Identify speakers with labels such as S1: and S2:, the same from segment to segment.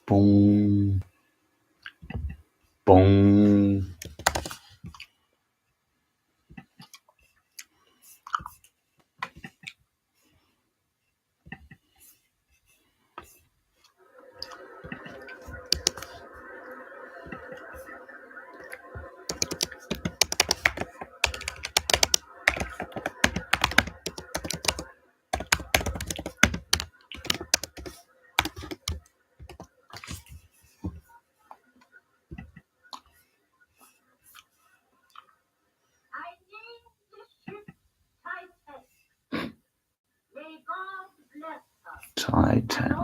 S1: Boom. Boom. Titanic.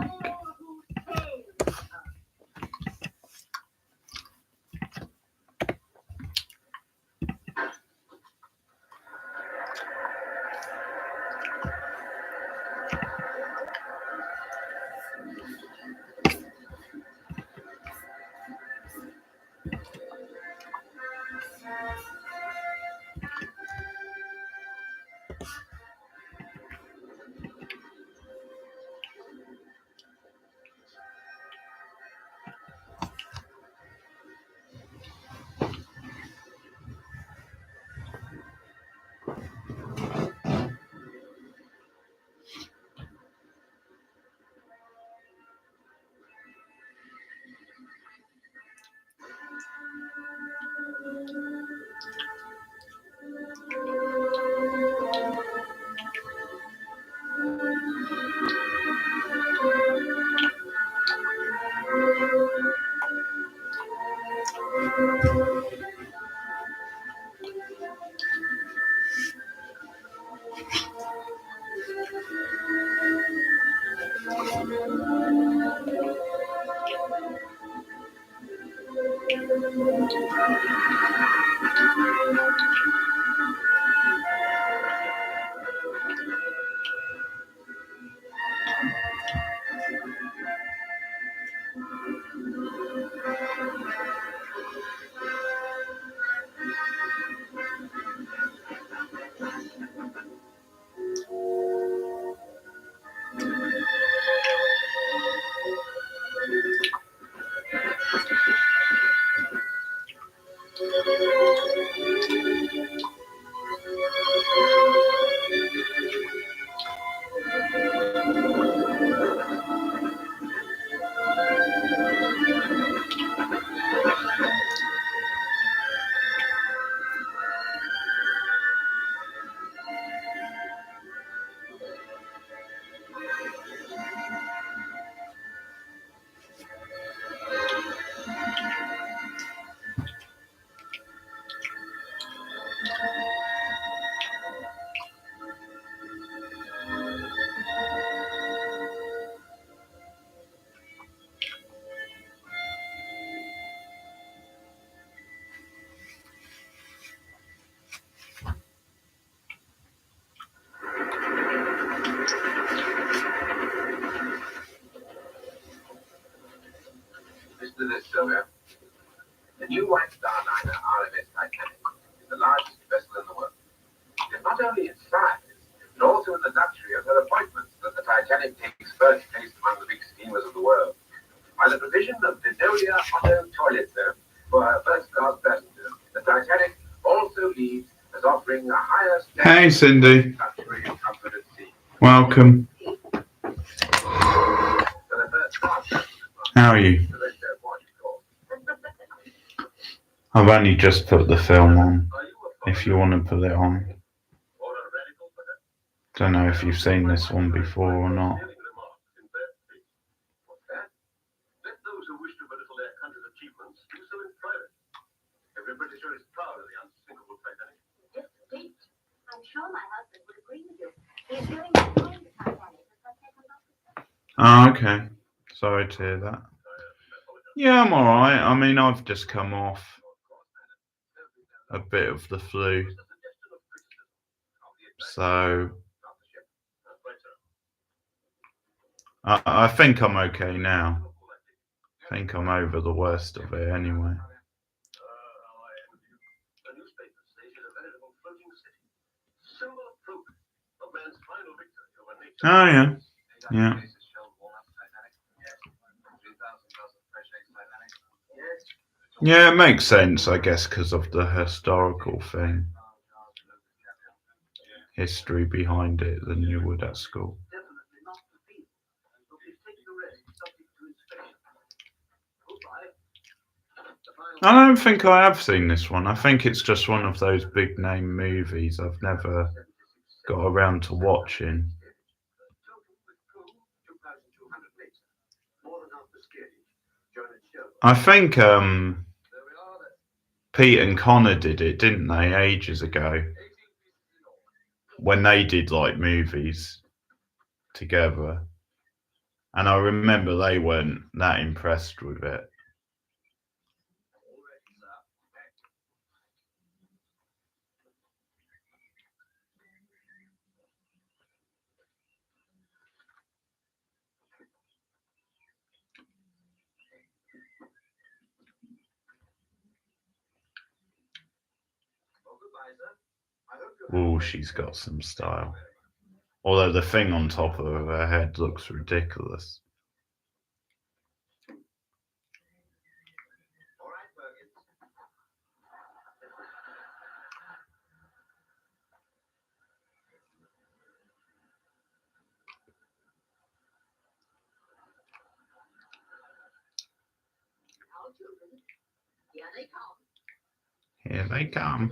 S2: Listen to this, Sylvia. The new White Star Liner RMS Titanic is the largest vessel in the world. It's not only in size, but also in the luxury of her appointments that the Titanic takes first place among the big steamers of the world. By the provision of Dinolia Auto Toilet Zone for her first-class passengers, the Titanic also leads as offering a higher standard.
S1: Hey, Cindy.
S2: Luxury and comfort at sea.
S1: Welcome.
S2: For the first-class passengers,
S1: How are you? I've only just put the film on. If you want to put it on. Don't know if you've seen this one before or not.
S2: Every Britisher is proud of the unsinkable Titanic.
S3: Just date. I'm sure my husband would agree with you. He's doing behind the Titanic as I've taken off.
S1: Oh, okay. Sorry to hear that. Yeah, I'm alright. I mean, I've just come off a bit of the flu. So I think I'm okay now. I think I'm over the worst of it anyway. Oh, yeah. Yeah. Yeah, it makes sense, I guess, because of the historical thing, history behind it than you would at school. I don't think I have seen this one. I think it's just one of those big name movies I've never got around to watching. I think Pete and Connor did it, didn't they, ages ago? When they did like movies together. And I remember they weren't that impressed with it. Ooh, she's got some style. Although the thing on top of her head looks ridiculous. Here they come.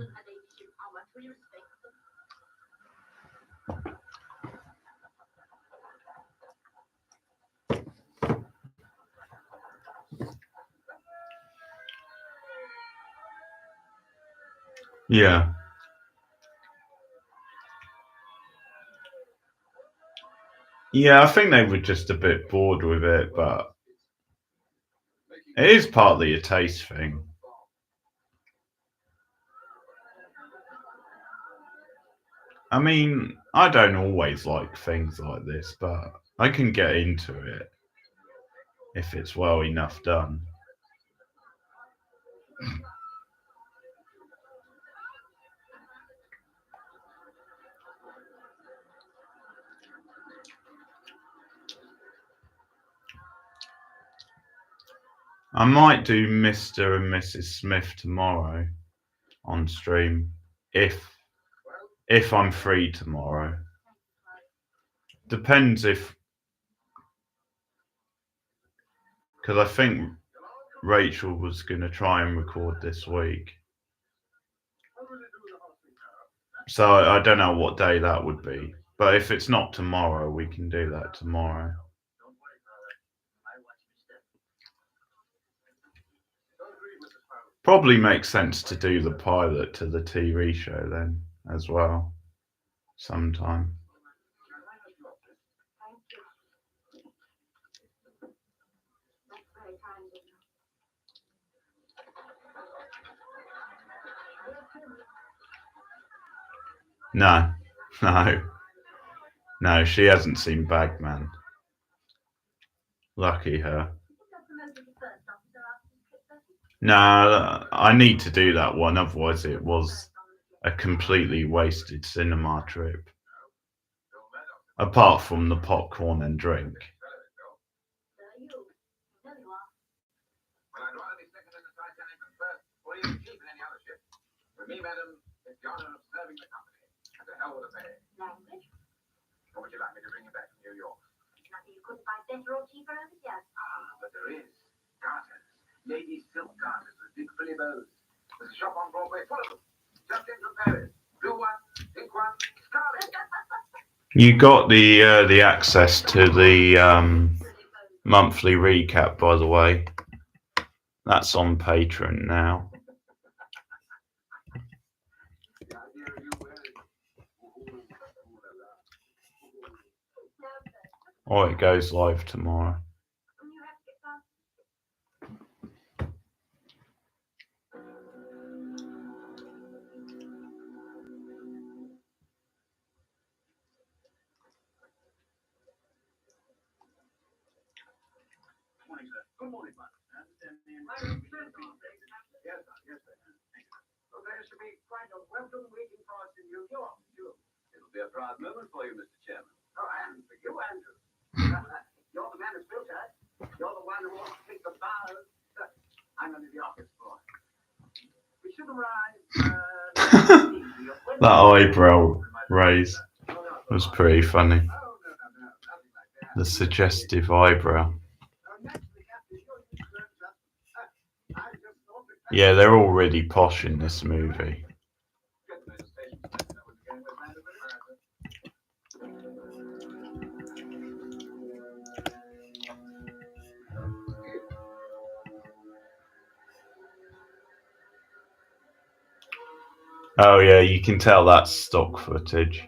S1: Yeah. Yeah, I think they were just a bit bored with it, but it is partly a taste thing. I mean, I don't always like things like this, but I can get into it if it's well enough done. I might do Mr. and Mrs. Smith tomorrow on stream if I'm free tomorrow. Depends if, because I think Rachel was going to try and record this week. So I don't know what day that would be. But if it's not tomorrow, we can do that tomorrow. Probably makes sense to do the pilot to the TV show then as well sometime. No, no, she hasn't seen Bagman. Lucky her. No, I need to do that one, otherwise it was a completely wasted cinema trip. Apart from the popcorn and drink.
S2: Well, I'd rather be second in the Titanic than first, or even chief in any other ship. For me, madam, it's the honor of serving the company. And to hell with the pay.
S3: Language?
S2: Or would you like me to bring you back from New York?
S3: There's nothing you couldn't find better or cheaper over here.
S2: Ah, but there is. Garters. Ladies' silk garters with big frilly bows. There's a shop on Broadway full of them. Just in from Paris. Blue one, pink one, scarlet.
S1: You got the access to the monthly recap, by the way. That's on Patreon now. Or it goes live tomorrow.
S2: Good morning, man. Yes, sir. Well, there should be quite a welcome waiting for us in New York, too. It'll be a proud moment for you, Mr. Chairman. Oh, and for you, Andrew. You're the man who's built her. You're the one who wants to take the bars. I'm only the office boy.
S1: That eyebrow raise was pretty funny. The suggestive eyebrow. Yeah, they're all really posh in this movie. Oh yeah, you can tell that's stock footage.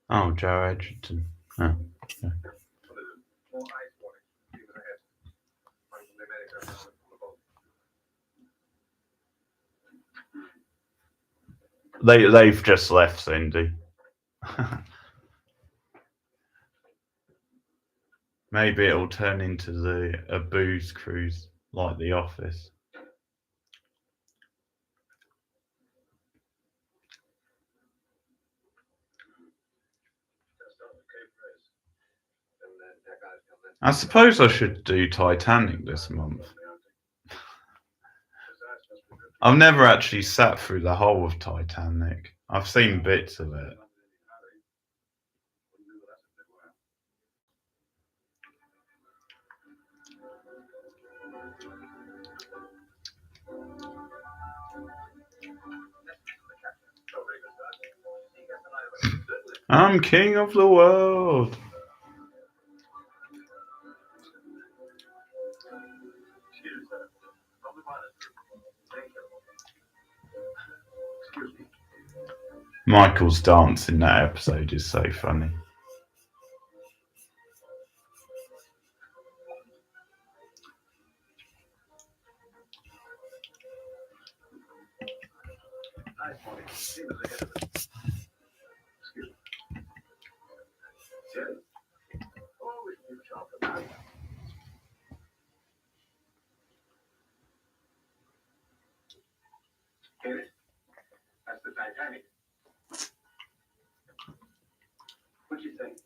S1: Oh, Joe Edgerton. Oh, yeah. They've just left Cindy. Maybe it'll turn into a booze cruise like The Office. I suppose I should do Titanic this month. I've never actually sat through the whole of Titanic. I've seen bits of it. I'm king of the world. Michael's dance in that episode is so funny.
S2: That's the Titanic. What do you think?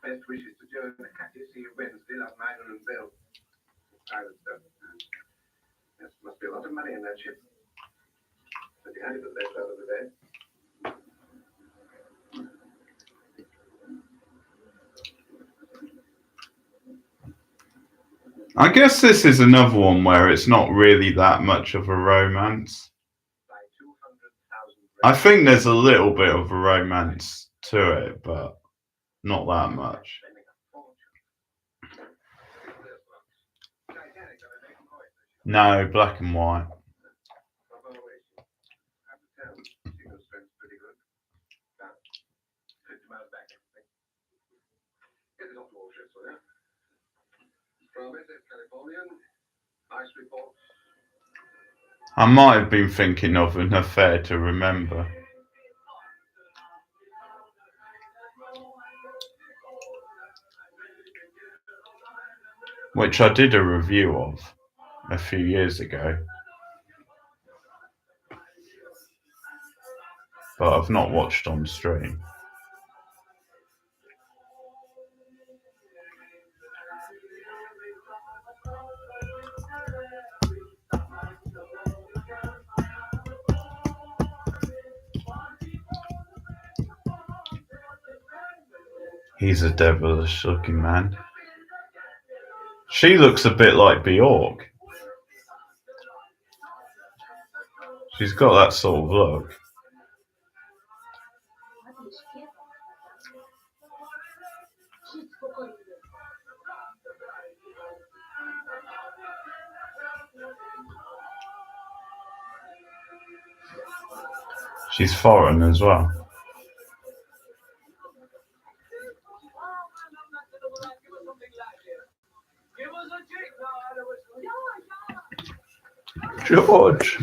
S2: Best wishes to Joe and the Catty. See you Wednesday, like Minor and Bill. Private stuff. There must be a lot of money in that ship. But you had it left out of the day.
S1: I guess this is another one where it's not really that much of a romance. I think there's a little bit of a romance to it, but not that much. No, black and white. I might have been thinking of An Affair to Remember. Which I did a review of a few years ago. But I've not watched on stream. He's a devilish looking man. She looks a bit like Bjork. She's got that sort of look. She's foreign as well. George.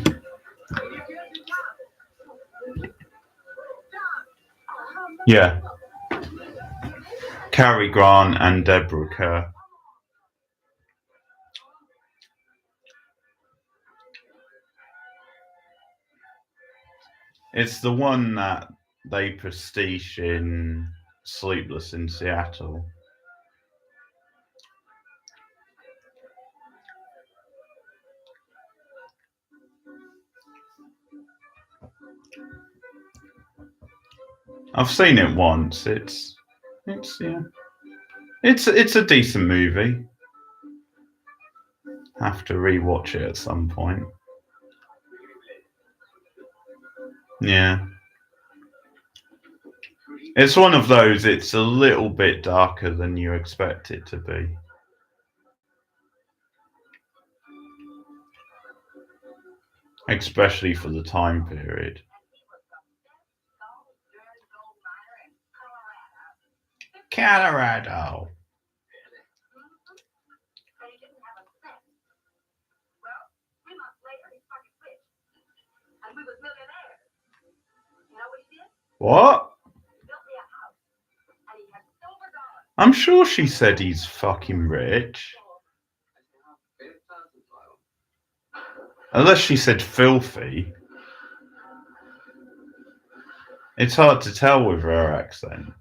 S1: Yeah. Cary Grant and Deborah Kerr. It's the one that they pastiche in Sleepless in Seattle. I've seen it once. It's a decent movie. Have to rewatch it at some point. Yeah. It's one of those, it's a little bit darker than you expect it to be. Especially for the time period. Colorado. What? I'm sure she said he's fucking rich. Unless she said filthy. It's hard to tell with her accent.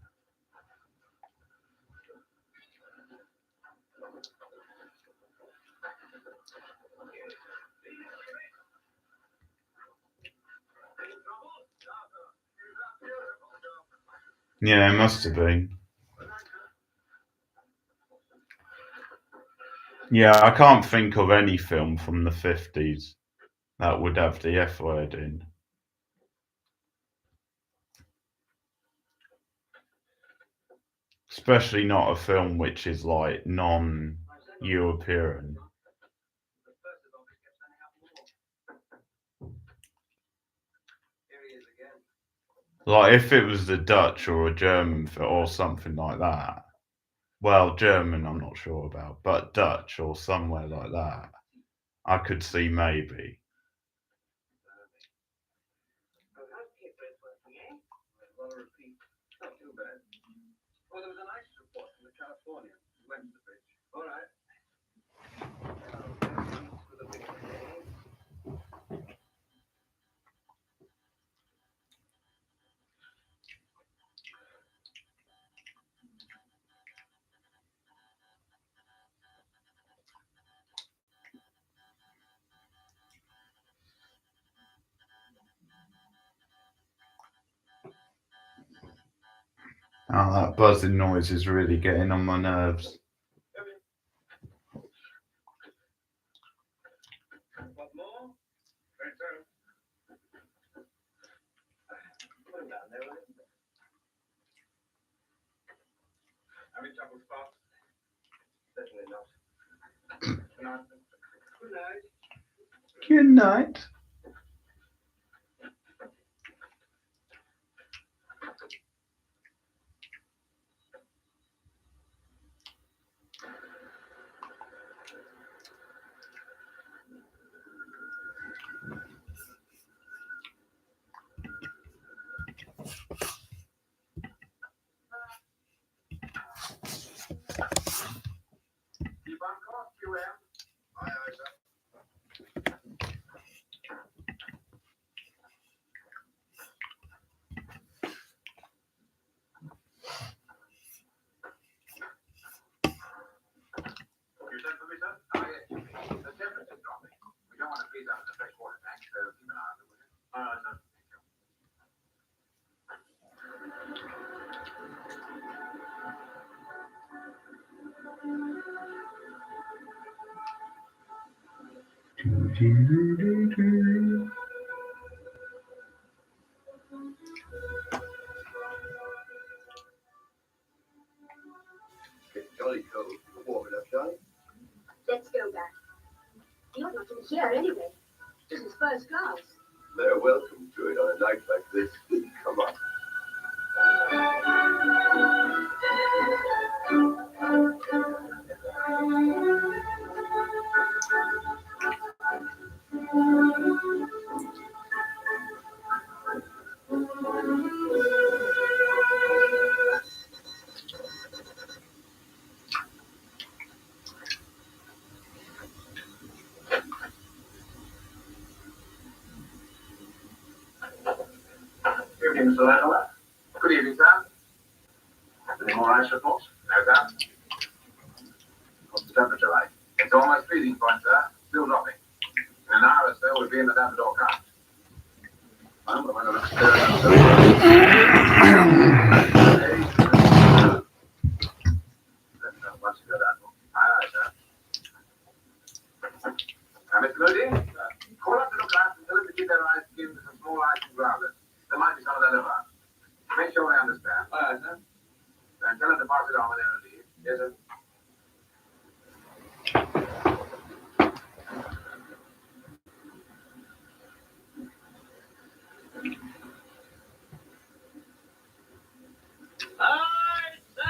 S1: Yeah, it must have been. Yeah, I can't think of any film from the 50s that would have the F word in. Especially not a film which is like non-European. Like if it was the Dutch or a German or something like that. Well, German I'm not sure about, but Dutch or somewhere like that, I could see maybe. Oh, that buzzing noise is really getting on my nerves. Good night.
S2: It's jolly cold. Warm it up, Johnny.
S3: Let's go back. You're not in here anyway. This is first class.
S2: They're welcome to it on a night like this. Come on. Good evening, Mr. Landau. Good evening, sir. Any more ice reports? No, sir. What's the temperature like? It's almost freezing point, sir. Still dropping. In an hour or so, we'll be in the Labrador Cup. I'm going to upstairs. Let's not much to go down for. Aye, sir. Now, Mr. Moody, call up the lookout and tell them to keep their eyes skinned to some small ice and growlers. There might be some of that about. Make sure they understand. Aye, sir. And tell them to pass it on when they leave. Yes, sir. Aye, sir.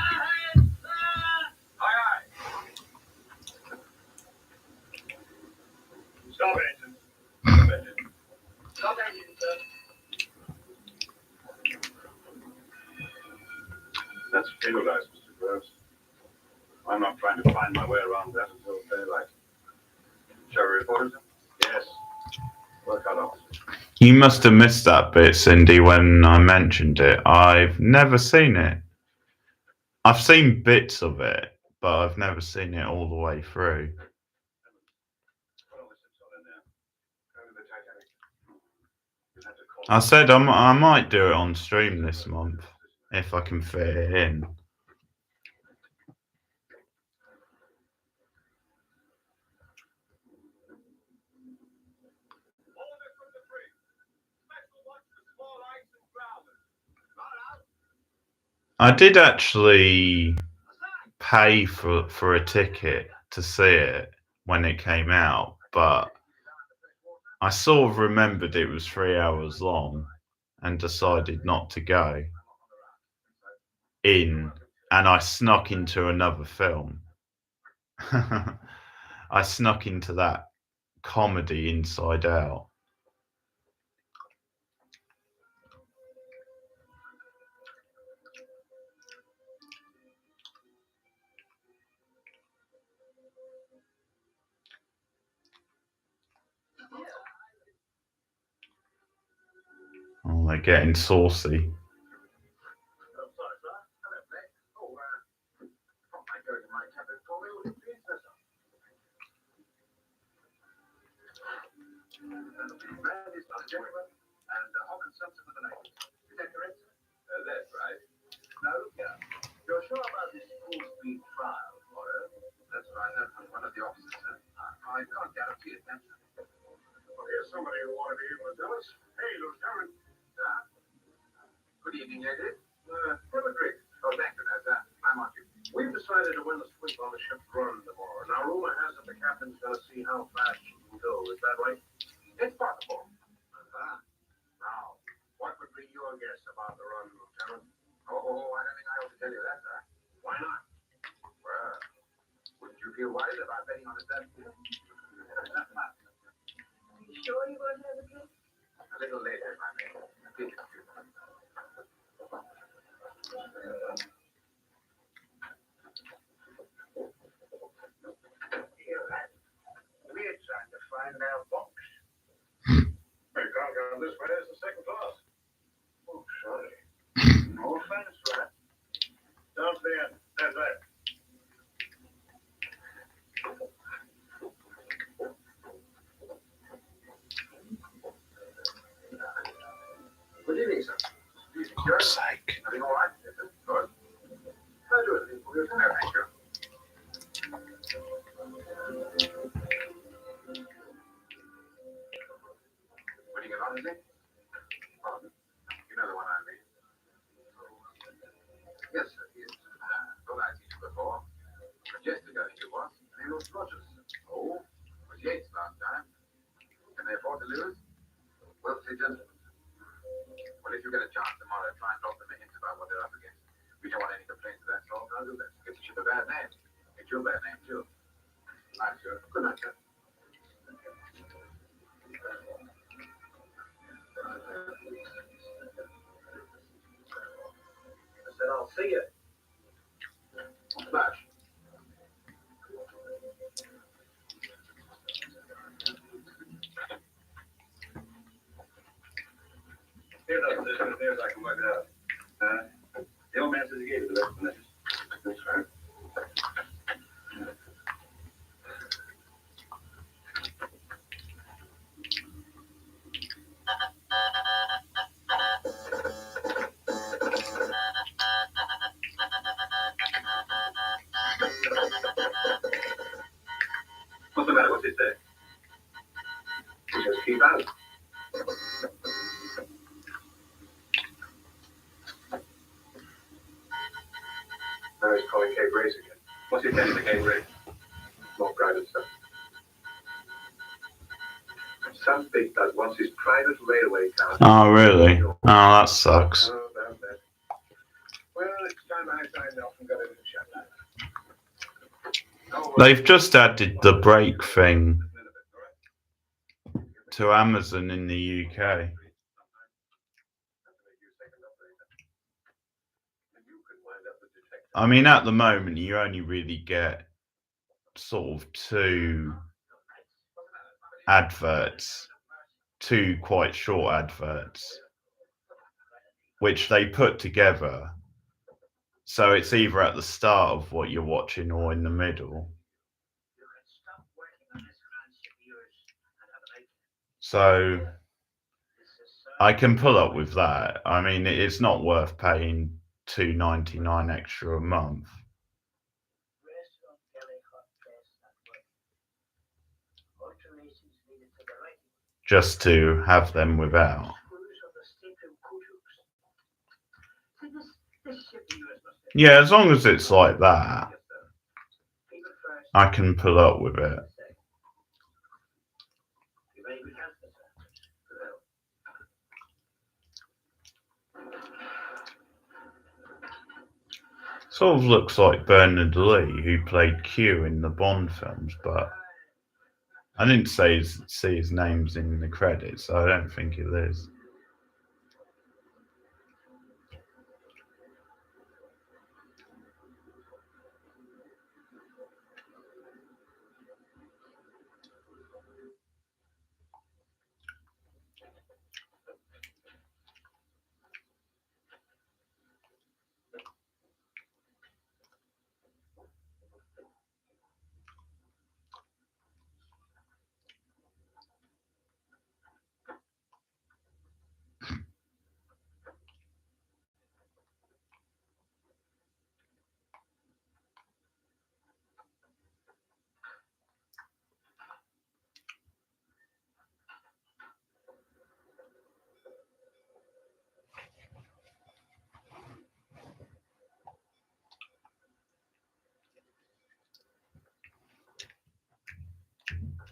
S2: Aye, aye. Stop engine. Stop engine. Stop engine, sir. That's field ice, Mr. Groves. I'm not trying to find my way around that until daylight. Shall we report it? Yes. Work out officers.
S1: You must have missed that bit, Cindy, when I mentioned it. I've never seen it. I've seen bits of it, but I've never seen it all the way through. I said I might do it on stream this month, if I can fit it in. I did actually pay for a ticket to see it when it came out, but I sort of remembered it was 3 hours long and decided not to go in, and I snuck into another film. I snuck into that comedy Inside Out. Oh, they're getting saucy.
S2: And hot consumption with the ladies. Is that correct? That's right. Now, look here. You're sure about this full-speed trial, Laura? That's right. That's from one of the officers, sir. I can't guarantee it, naturally. Well, here's somebody who wanted to be able to tell us. Hey, Lieutenant. Good evening, ladies. Have a drink. Oh, thank you, sir. I'm on you. We've decided to win the sweep on the ship's run tomorrow. Now, rumor has it the captain's going to see how fast she can go. Is that right? It's possible. Now, what would be your guess about the run, Lieutenant? Oh, I don't think I ought to tell you that, sir. Why not? Well, wouldn't you feel worried about betting on it that field?
S3: Are you sure you won't have a drink?
S2: A little later, if I may. Please, we're trying to find our box. We can't go this way. It's the second class. Oh, sorry. No offense, Rat. Down to the end. That's right. Good evening, sir.
S1: For God's sake.
S2: Everything all right? Good. Can I do anything for you? No, thank you. George Rogers. Oh, it was Yates last time. Can they afford to lose? Wealthy gentlemen. Well, if you get a chance tomorrow, try and drop them a hint about what they're up against. We don't want any complaints of that sort. I'll do that. Gives the ship a bad name. It's your bad name, too. Right, sir. Good night, sir. I said, I'll see you. Flash. Here, there's I can work it out. The old man says he gave you the rest of the message. That's right. What's the matter? What's it say? He says keep out. Now he's calling Cape Race again. What's he saying to Cape Race? More private stuff. Some big bug wants his private railway car.
S1: Oh, really? Oh, that sucks.
S2: Oh, about that. Well, it's time I signed off and got it in the shutdown.
S1: They've just added the break thing to Amazon in the UK. I mean, at the moment, you only really get sort of two adverts, two quite short adverts, which they put together. So it's either at the start of what you're watching or in the middle. So I can pull up with that. I mean, it's not worth paying $2.99 extra a month. Just to have them without. Yeah, as long as it's like that, I can pull up with it. Sort of looks like Bernard Lee, who played Q in the Bond films, but I didn't see his names in the credits, so I don't think it is.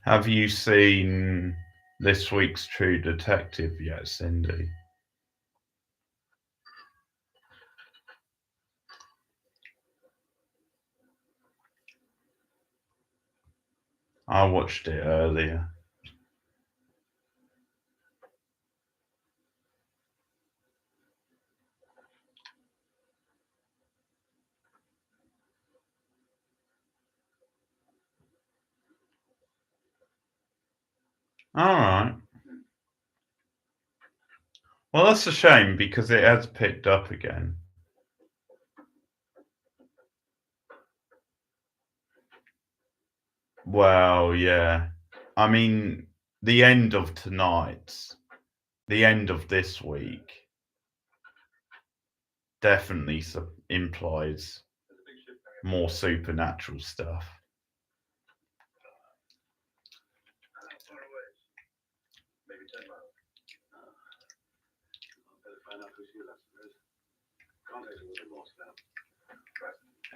S1: Have you seen this week's True Detective yet, Cindy? I watched it earlier. All right. Well, that's a shame because it has picked up again. Well, yeah. I mean, the end of this week definitely implies more supernatural stuff.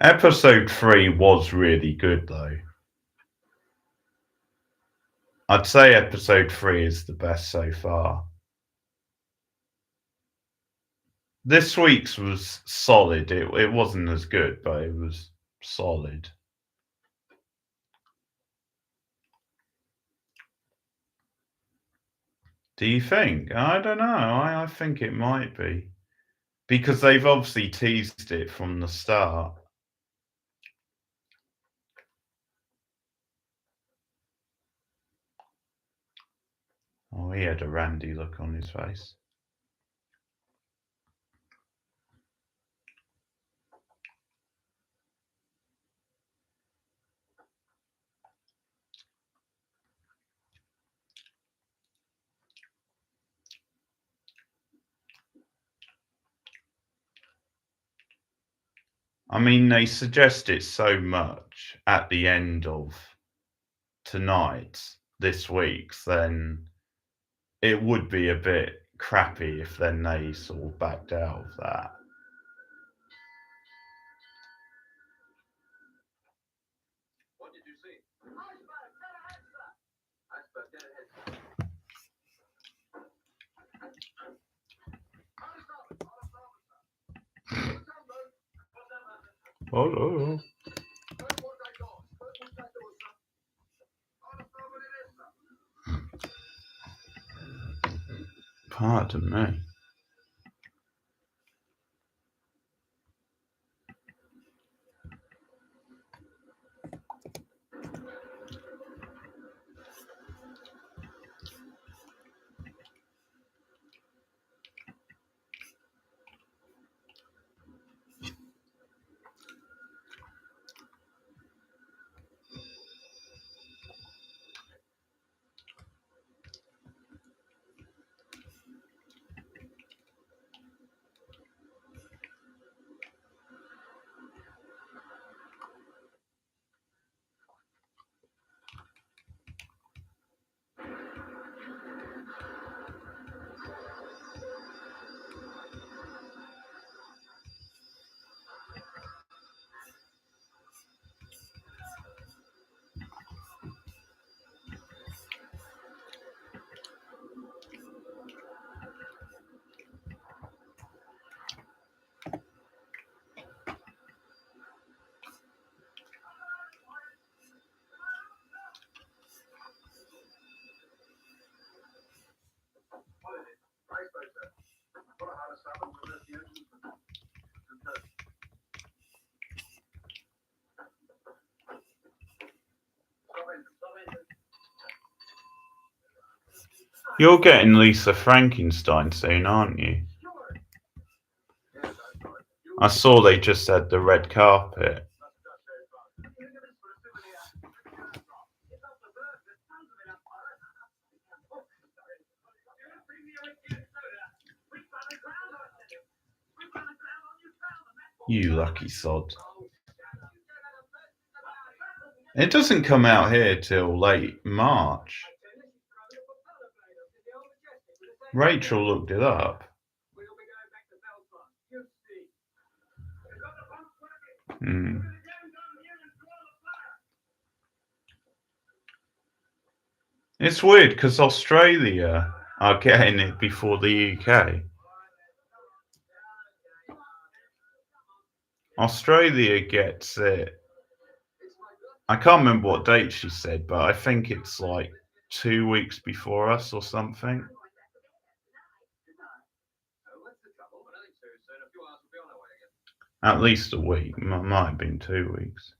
S1: Episode 3 was really good, though. I'd say episode 3 is the best so far. This week's was solid. It wasn't as good, but it was solid. Do you think? I don't know. I think it might be. Because they've obviously teased it from the start. Oh, he had a randy look on his face. I mean, they suggest it so much at the end of this week's, then it would be a bit crappy if then they sort of backed out of that.
S2: What did you see? Iceberg dead ahead.
S1: Oh. Pardon me. You're getting Lisa Frankenstein soon, aren't you? I saw they just had the red carpet. You lucky sod. It doesn't come out here till late March. Rachel looked it up. It's weird because Australia are getting it before the UK. Australia gets it. I can't remember what date she said, but I think it's like 2 weeks before us or something. At least a week. Might have been 2 weeks.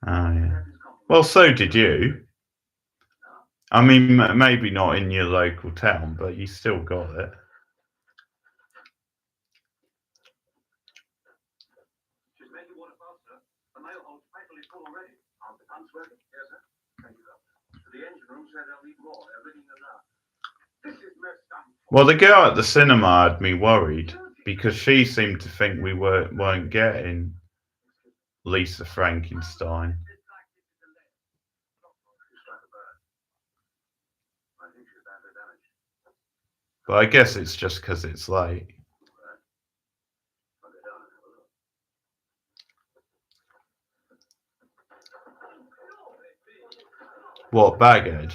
S1: Oh, yeah. Well, so did you. I mean, maybe not in your local town, but you still got it. Well, the girl at the cinema had me worried because she seemed to think we weren't getting Lisa Frankenstein. But I guess it's just because it's late. What, Baghead?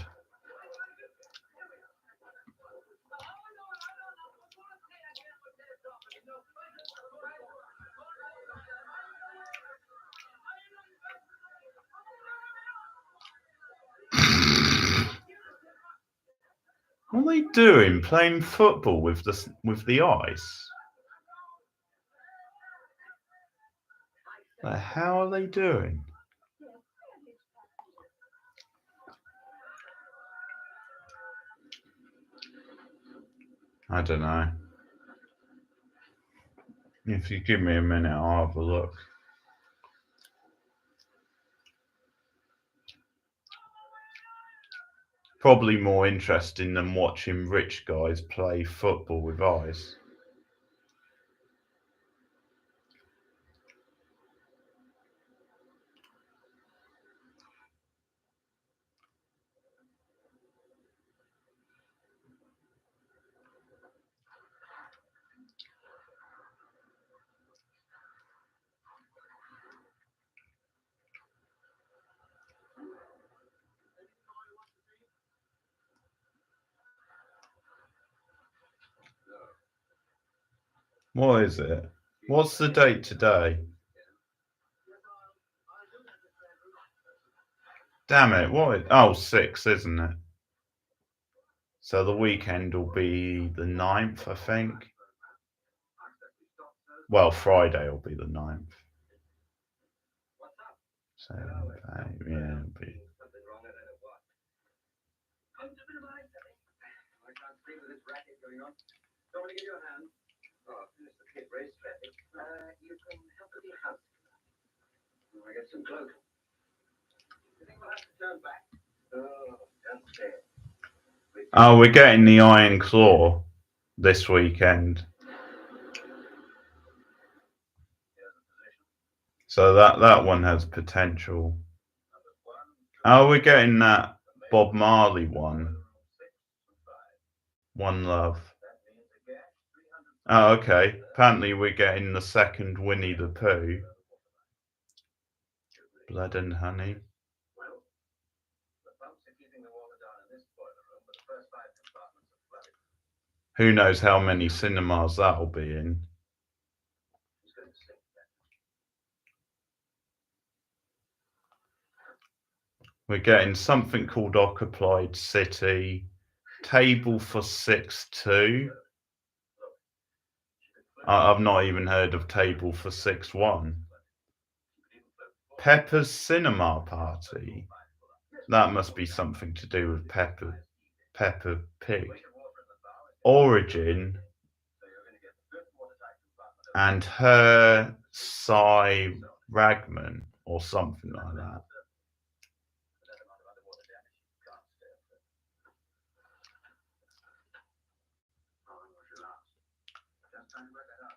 S1: What are they doing? Playing football with the ice? The hell are they doing? I don't know. If you give me a minute, I'll have a look. Probably more interesting than watching rich guys play football with ice. What is it? What's the date today? Damn it, what? Oh, 6, isn't it? So the weekend will be the 9th, I think. Well, Friday will be the 9th. So, yeah, it'll be. Oh, we're getting the Iron Claw this weekend. So that one has potential. Oh, we're getting that Bob Marley one. One Love. Oh, okay. Apparently we're getting the second Winnie the Pooh. Blood and Honey. Who knows how many cinemas that'll be in. We're getting something called Occupied City, Table for 6 2. I've not even heard of Table for 6 1. Pepper's Cinema Party. That must be something to do with Peppa Pig. Origin and Her Cy Ragman or something like that.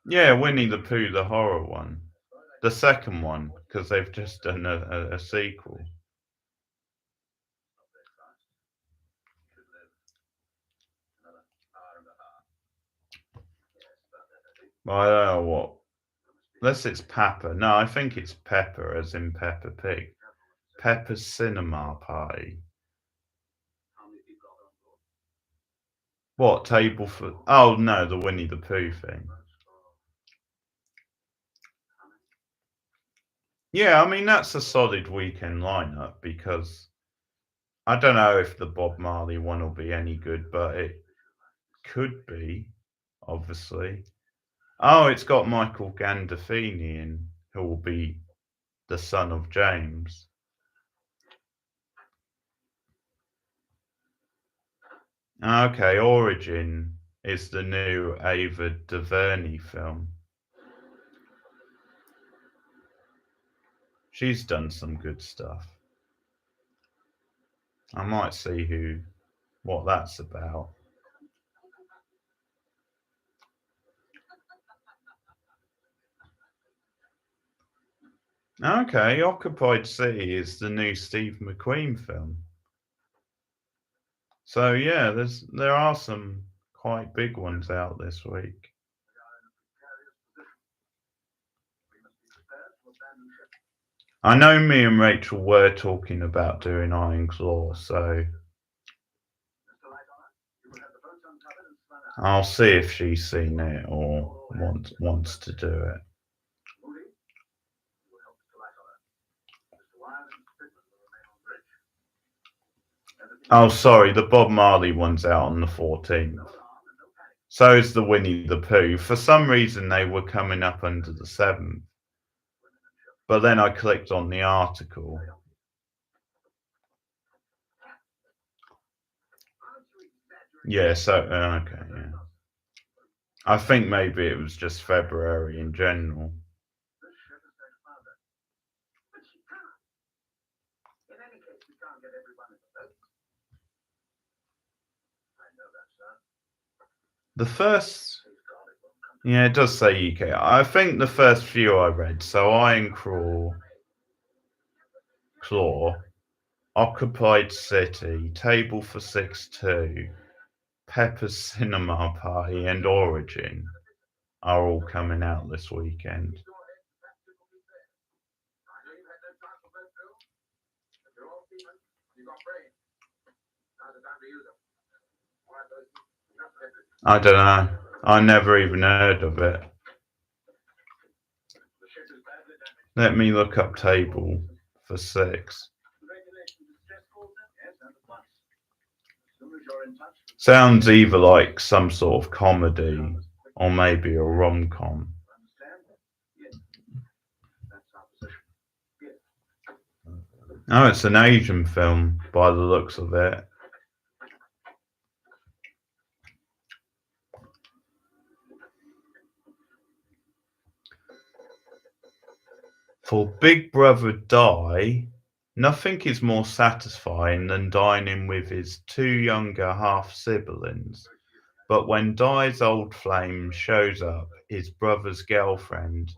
S1: Yeah, Winnie the Pooh, the horror one. The second one, because they've just done a sequel. I don't know what. Unless it's Pepper. No, I think it's Pepper, as in Peppa Pig. Pepper's Cinema Party. What, Table for... Oh, no, the Winnie the Pooh thing. Yeah, I mean, that's a solid weekend lineup because I don't know if the Bob Marley one will be any good, but it could be, obviously. Oh, it's got Michael Gandolfini in, who will be the son of James. Okay, Origin is the new Ava DuVernay film. She's done some good stuff. I might see what that's about. Okay, Occupied City is the new Steve McQueen film. So yeah, there are some quite big ones out this week. I know me and Rachel were talking about doing Iron Claw, so I'll see if she's seen it or wants to do it. Oh, sorry, the Bob Marley one's out on the 14th. So is the Winnie the Pooh. For some reason, they were coming up under the 7th. But then I clicked on the article. Yeah, so, okay, yeah. I think maybe it was just February in general. The first, yeah, it does say UK. I think the first few I read, so Iron Claw, Occupied City, Table for 6-2, Pepper's Cinema Party, and Origin are all coming out this weekend. I don't know. I never even heard of it. Let me look up Table for 6. Sounds either like some sort of comedy or maybe a rom-com. Oh, it's an Asian film by the looks of it. For Big Brother Die, nothing is more satisfying than dining with his 2 younger half-siblings. But when Die's old flame shows up, his brother's girlfriend,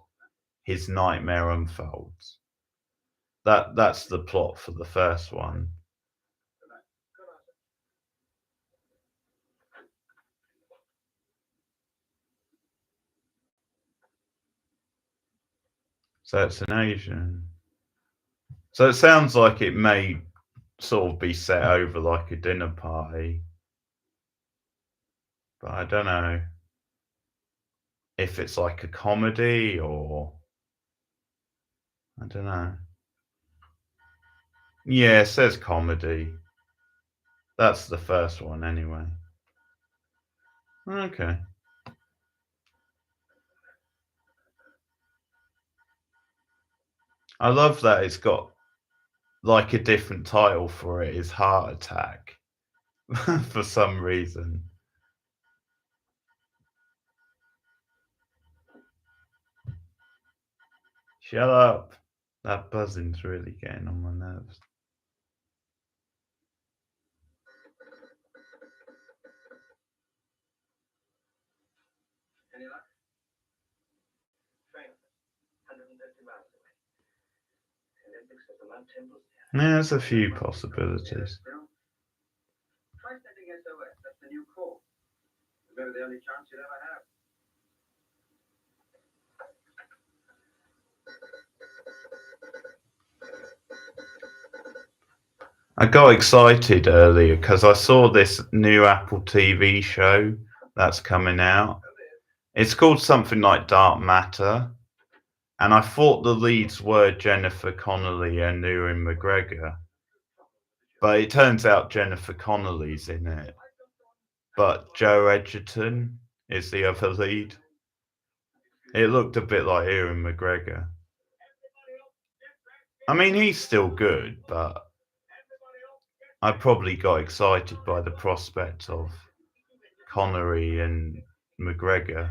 S1: his nightmare unfolds. That's the plot for the first one. So it's an Asian. So it sounds like it may sort of be set over like a dinner party. But I don't know if it's like a comedy or I don't know. Yeah, it says comedy. That's the first one anyway. Okay. I love that it's got like a different title for it is Heart Attack for some reason. Shut up. That buzzing's really getting on my nerves.
S2: Any luck? Train 150 miles away. Olympics at the Mount Temples.
S1: There's a few possibilities.
S2: Try sending SOS. That's the new call. Maybe the only chance you'll ever have.
S1: I got excited earlier because I saw this new Apple TV show that's coming out. It's called something like Dark Matter, and I thought the leads were Jennifer Connelly and Ewan McGregor, but it turns out Jennifer Connelly's in it, but Joe Edgerton is the other lead. It looked a bit like Ewan McGregor. I mean, he's still good, but I probably got excited by the prospect of Connery and McGregor.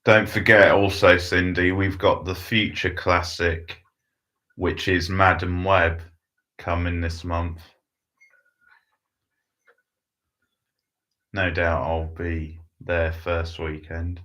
S1: Don't forget also, Cindy, we've got the future classic, which is Madam Web, coming this month. No doubt I'll be there first weekend.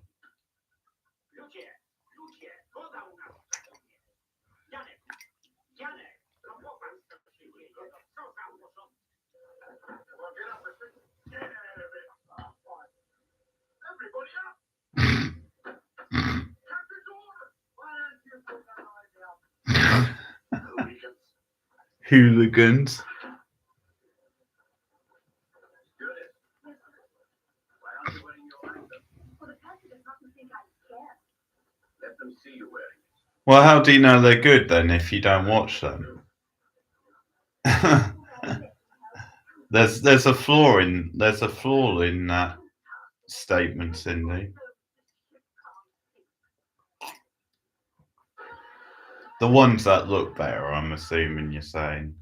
S1: Hooligans. Well, how do you know they're good then if you don't watch them? there's a flaw in that statement, Cindy. The ones that look better, I'm assuming you're saying.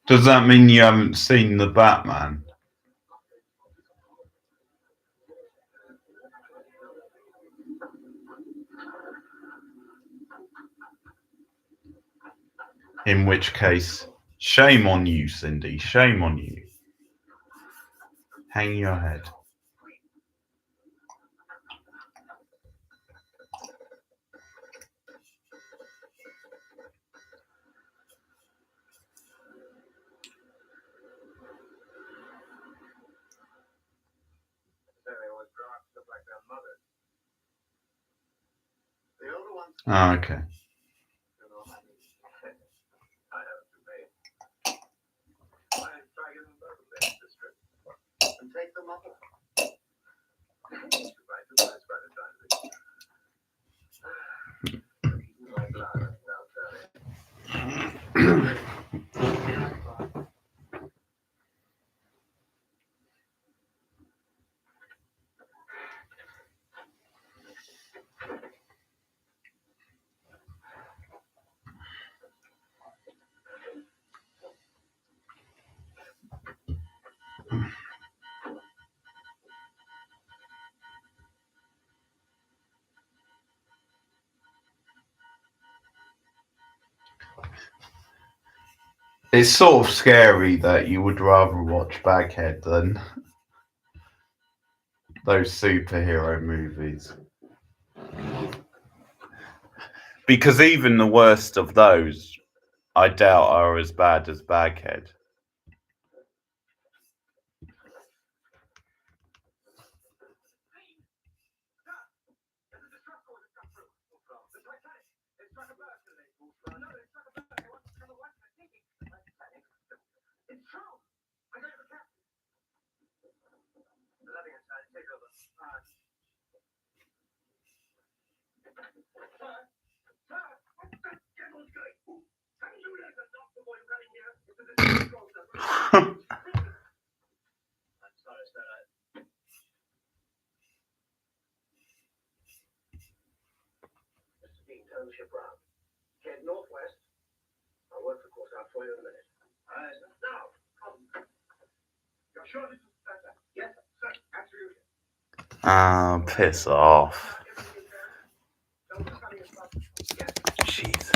S1: Does that mean you haven't seen the Batman? In which case, shame on you, Cindy. Shame on you. Hang your head. Oh, okay. It's sort of scary that you would rather watch Baghead than those superhero movies. Because even the worst of those, I doubt, are as bad as Baghead. Ah, piss off. Jeez.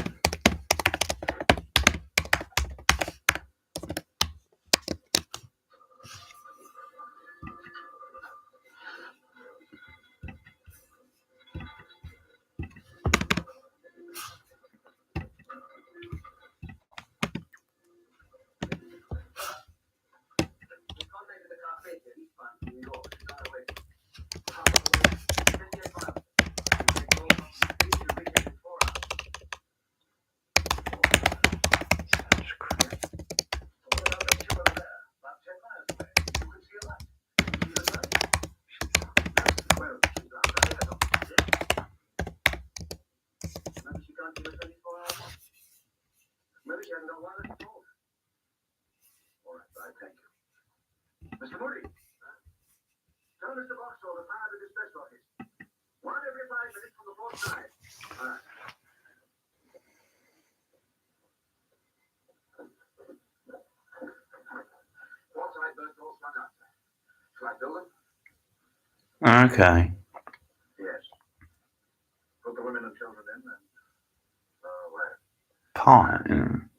S2: Tell Mr. Boxall to fire the distress rockets. One every 5 minutes from the port side. Port side burst all slung out. Shall I build them?
S1: Okay.
S2: Yes. Put the women and children in and where?
S1: Pine.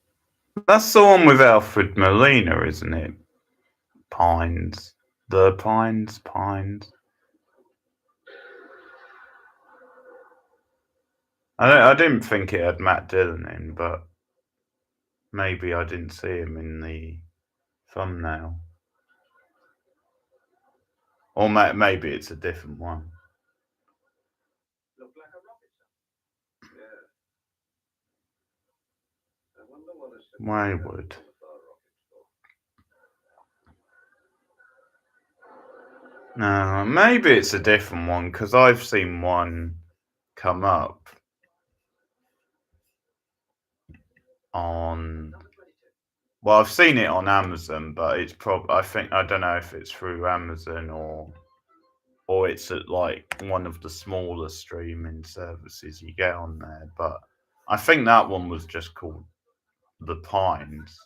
S1: That's the one with Alfred Molina, isn't it? Pines. The Pines. I didn't think it had Matt Dillon in, but maybe I didn't see him in the thumbnail. Or maybe it's a different one.
S2: Look like a rocket, sir. Yeah. I wonder what it's
S1: Wayward. No, maybe it's a different one, because I've seen one come up on... Well, I've seen it on Amazon, but it's I don't know if it's through Amazon or it's at like one of the smaller streaming services you get on there. But I think that one was just called The Pines.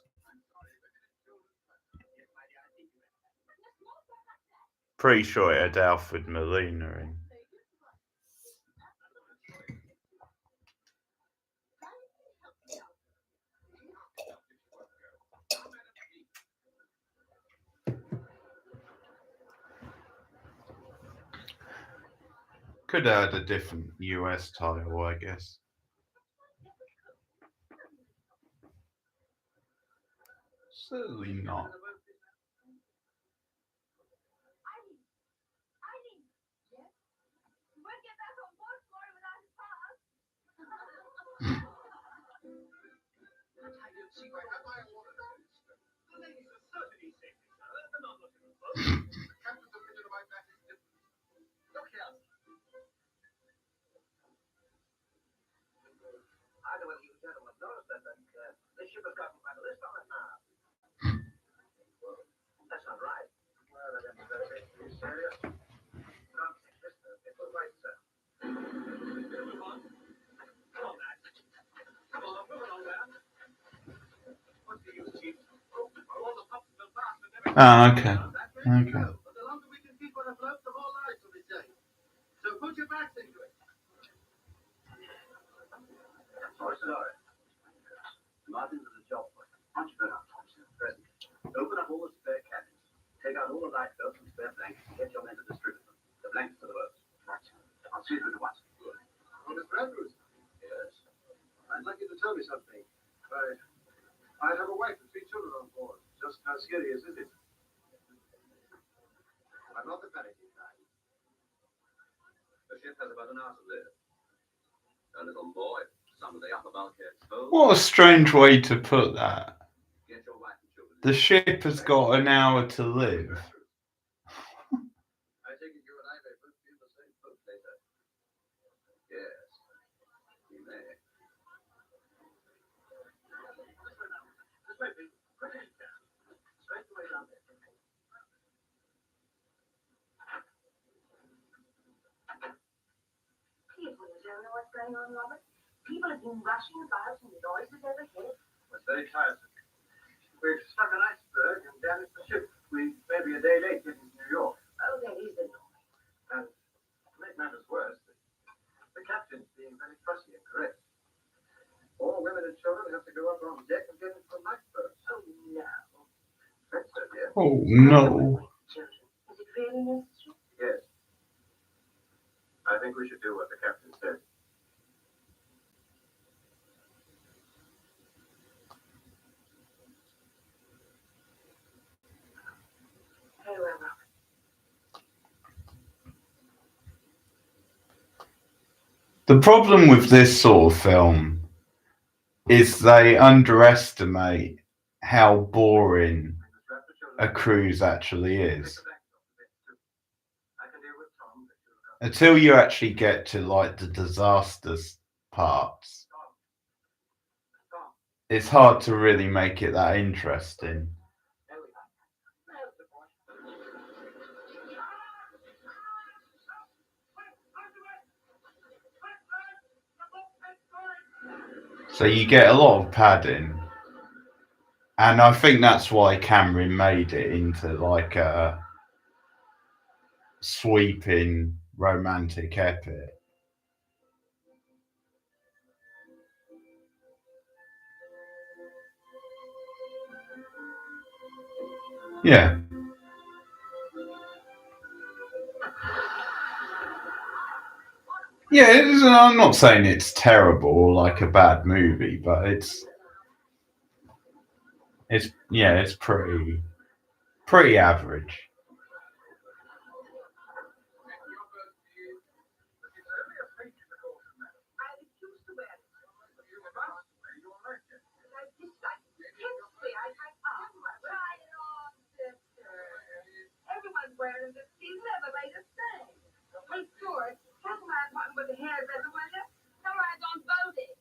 S1: Pretty sure it had Alfred Molina in. Could have had a different US title, I guess. Certainly not.
S2: I don't know whether you gentlemen noticed that this ship has gotten quite a list on it now. Well, that's not right. Well, I guess better be serious. Come, listen, it was right, sir. Come on, Matt. Come on, move along there. What's the use, Chief? All the pups and bastards and everything.
S1: Oh, okay. Okay.
S2: But the longer we can keep on afloat, the more lives will be saved. So put your backs into it. Sorry, sir. Martin's is a job for you. Why don't you go down, Thompson, at present? Open up all the spare cabins. Take out all the lifebelts and spare blankets and get your men to distribute them. The blankets for the boats. Right. I'll see you at once. Good. Oh, Mr. Andrews? Yes. I'd like you to tell me something. I have a wife and 3 children on board. Just how serious is it? I'm not the panicking kind. The ship has about an hour to live. A little boy. Some of the upper bulkheads full.
S1: What a strange way to put that.
S2: Get your wife and children.
S1: The ship has got an hour to live.
S2: I take it you and I may both be in the same boat later. Yes. You may. This way, please. Quickly. Straight away down there.
S3: People, you don't know what's going on, Robert. People have been rushing about and noises overhead.
S2: It's very tiresome. We've struck an iceberg and damaged the ship. We may be a day late getting to New York.
S3: Oh, that is annoying.
S2: And to make matters worse, the captain's being very fussy and correct. All women and children have to go up on deck and get into the lifeboats.
S3: Oh, no.
S2: That's so, dear.
S1: Oh no.
S3: Children, is it really necessary?
S2: Yes. I think we should do what the captain said.
S3: Very well, Robert.
S1: The problem with this sort of film is they underestimate how boring a cruise actually is. Until you actually get to like the disasters parts, it's hard to really make it that interesting. So you get a lot of padding. And I think that's why Cameron made it into like a sweeping romantic epic. Yeah. Yeah, I'm not saying it's terrible or like a bad movie, but it's pretty average.
S3: Everyone's wearing this. He's never made a thing. Hey, Stuart, check my apartment with the hairs everywhere. Somebody's on voting.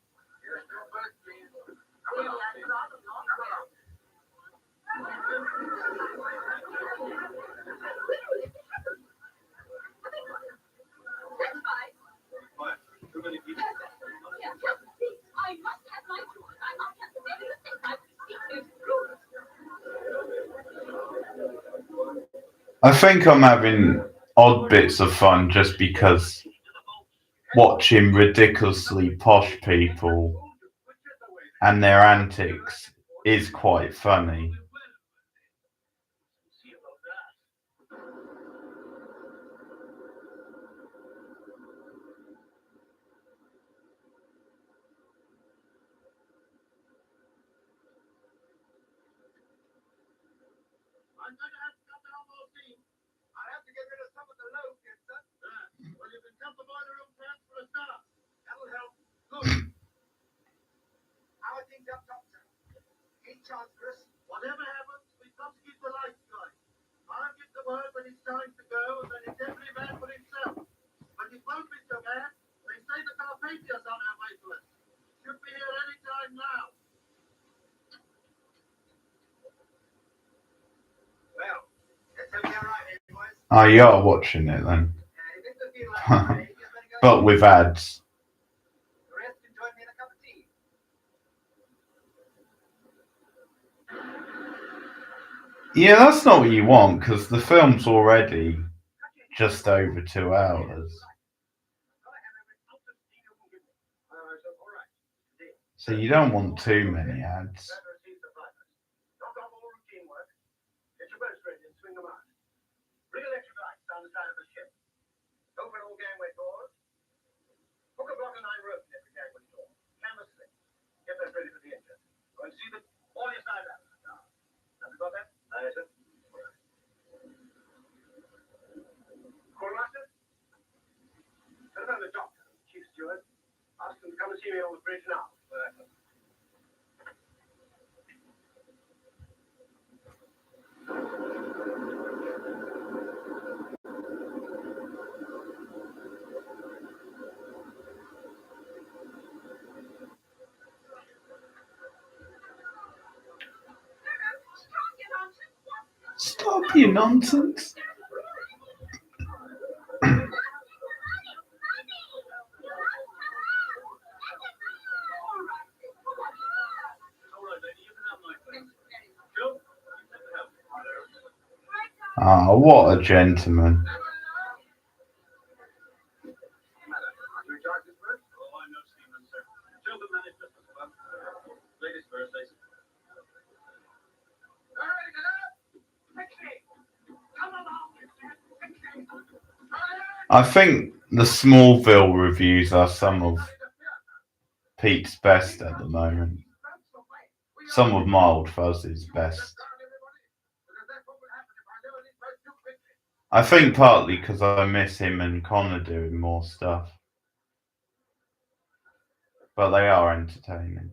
S3: I must have my choice. I can't believe you think my secret is rude.
S1: I think I'm having odd bits of fun just because watching ridiculously posh people and their antics is quite funny.
S2: I'm going to have to cut down more steam. I have to get rid of some of the low kids, sir. Well, you can cut the boiler room fans for a start. That'll help. Good. How are things up top, sir? Any chance, Chris? Whatever happens, we've got to keep the lights going. I'll give the word when it's time to go, and then it's every man for himself. But it won't be so bad. They say the Carpathia's on our way to us. Should be here any time now. Well, let's hope you're right, boys.
S1: Oh, you are watching it then. But with ads.
S2: The rest can join me in a cup of tea.
S1: Yeah, that's not what you want because the film's already just over 2 hours. So you don't want too many ads.
S2: Knock off all routine work. Get your boats ready and swing them out. Bring electric lights down the side of the ship. Open all gangway doors. Hook a block of 9 rope in every gangway door. Canvas slick. Get those ready for the engine. Go and see that all your side ladders are down. Have you got that? Aye, sir. Quartermaster? Telephone the doctor, chief steward. Ask him to come and see me on the bridge now.
S1: Stop your nonsense. Ah, what a gentleman. I think the Smallville reviews are some of Pete's best at the moment. Some of Mild Fuzz's best. I think partly because I miss him and Connor doing more stuff. But they are entertaining.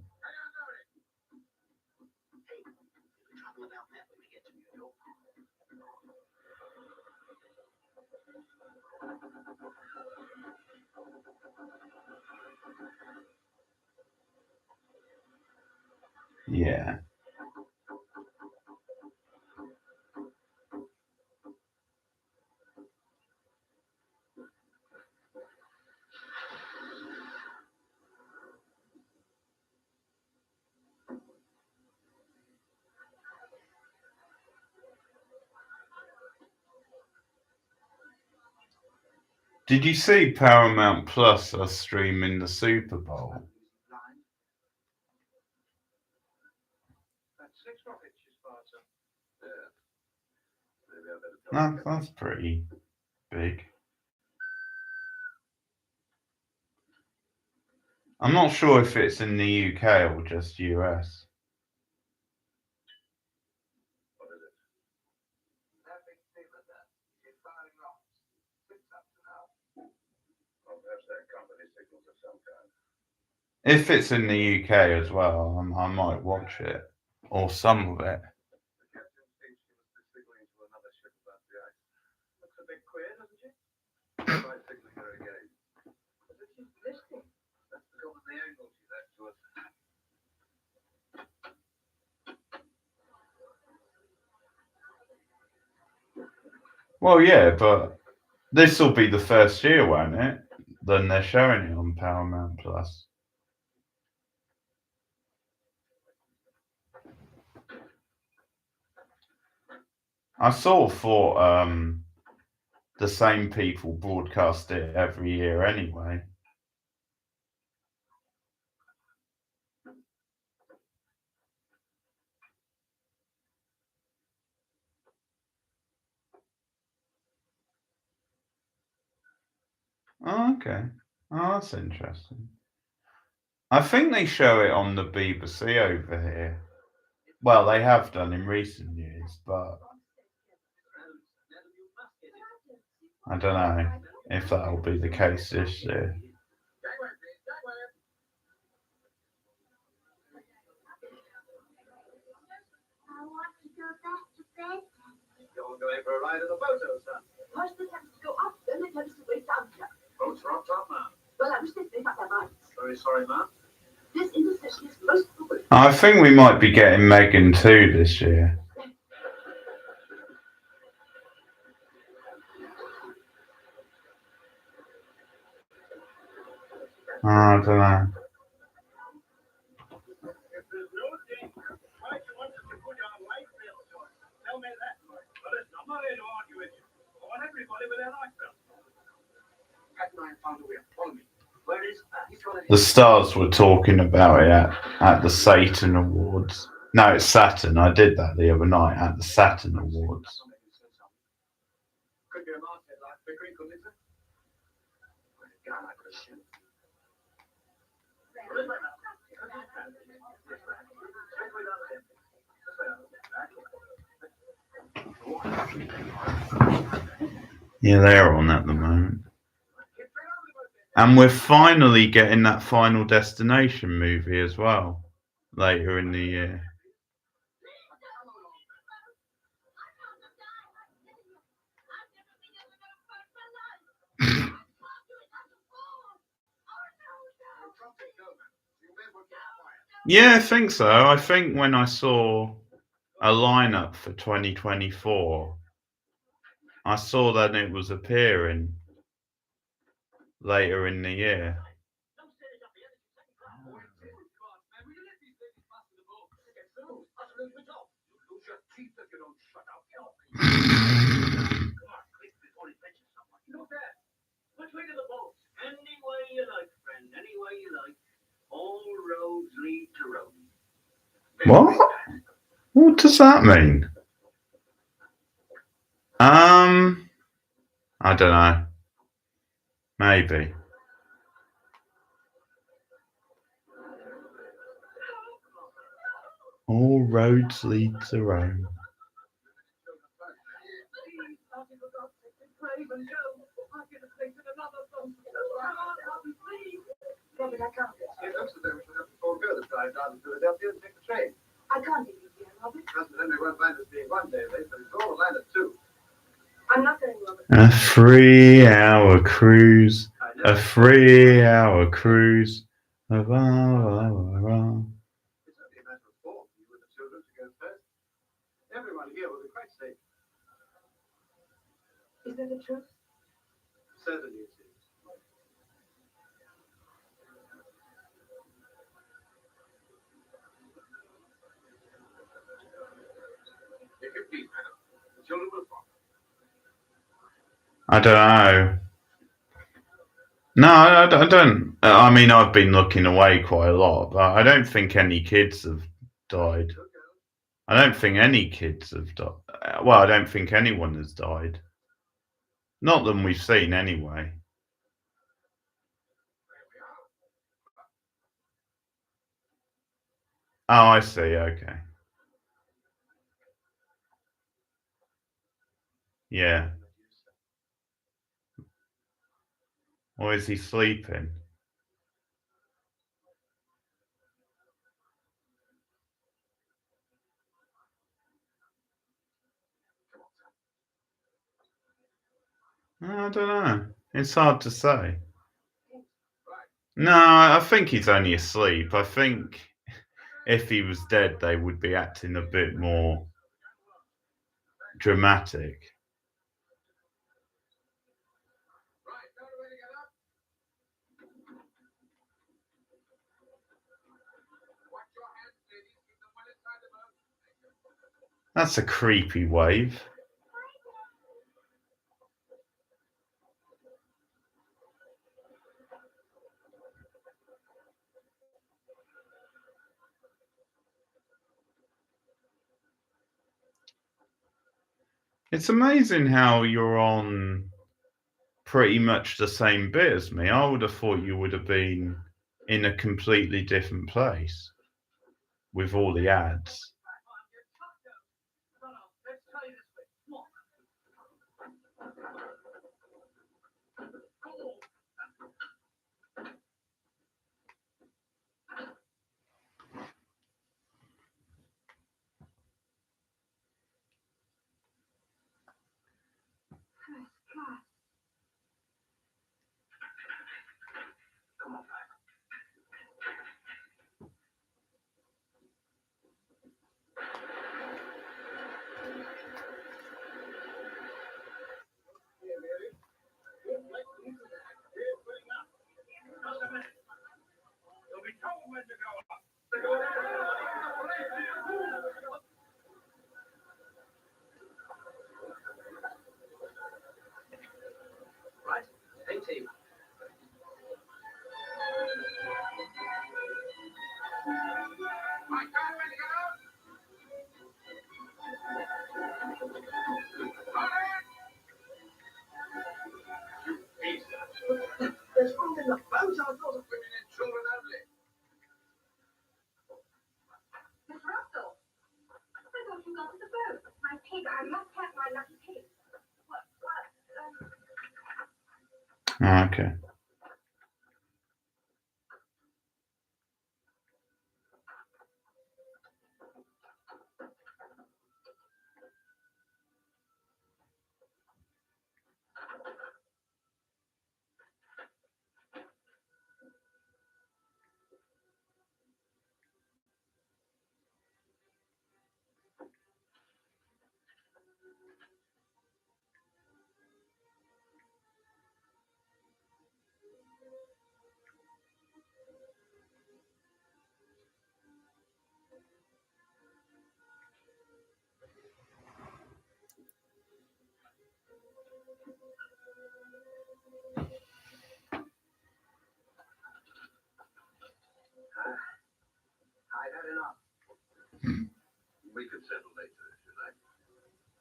S1: Yeah. Did you see Paramount Plus are streaming the Super Bowl? That's pretty big. I'm not sure if it's in the UK or just US. If it's in the UK as well, I might watch it or some of it. Well, yeah, but this will be the first year, won't it? Then they're showing it on Paramount Plus. I sort of thought the same people broadcast it every year anyway. Oh, okay. Oh, that's interesting. I think they show it on the BBC over here. Well, they have done in recent years, but I don't know if that'll be the case this year.
S2: You're going for a ride in the boat, son.
S3: First they tend to go up, then they tend to go down.
S2: Boats are up top, ma'am.
S3: Well, I wish they'd make up their minds.
S2: Very sorry, ma'am.
S3: This intercession is most foolish.
S1: I think we might be getting Megan 2 this year. I don't know.
S2: If there's no danger, why do you want us to put our life belts on? Tell me that. Well, listen, I'm not here to argue with you. I want everybody with their life belts. Captain, I found a way. Follow me. Where is each one of you?
S1: The stars were talking about it at the Saturn Awards. No, it's Saturn. I did that the other night at the Saturn Awards.
S2: Could be a masthead like Pickering, couldn't it, sir? With a guy like this.
S1: Yeah, they're on at the moment. And we're finally getting that Final Destination movie as well later in the year. Yeah, I think so. I think when I saw a lineup for 2024, I saw that it was appearing later in the year.
S2: Which way to the boat? Any way you like, friend. Any way you like. All roads lead to Rome.
S1: What? What does that mean? I don't know. Maybe. All roads lead to Rome.
S3: Robert, I can't.
S2: It looks as though we should have to forego the drive down to Philadelphia and take the train.
S3: I can't leave you here, Robert.
S2: Then we won't mind us being one day late, but it's all a line at 2.
S3: I'm not going, Robert.
S1: A 3-hour cruise. A 3-hour cruise.
S2: It's only a matter of form. You and the children to go first. Everyone here will be quite safe.
S3: Is that the truth?
S2: Certainly it is. If you please, madam, the children will follow.
S1: I don't know. No, I don't. I mean, I've been looking away quite a lot, but I don't think any kids have died. I don't think any kids have died. Well, I don't think anyone has died. Not that we've seen, anyway. Oh, I see. Okay. Yeah. Or is he sleeping? I don't know. It's hard to say. No, I think he's only asleep. I think if he was dead, they would be acting a bit more dramatic. That's a creepy wave. It's amazing how you're on pretty much the same bit as me. I would have thought you would have been in a completely different place with all the ads.
S2: Right, stay team. My car ready to go? There's room in the boat. I thought of women and children only.
S3: Miss Russell, I thought you got to the boat. My pig, I must have my lucky pig. What?
S1: Okay.
S2: I've had enough. We could settle later if you like.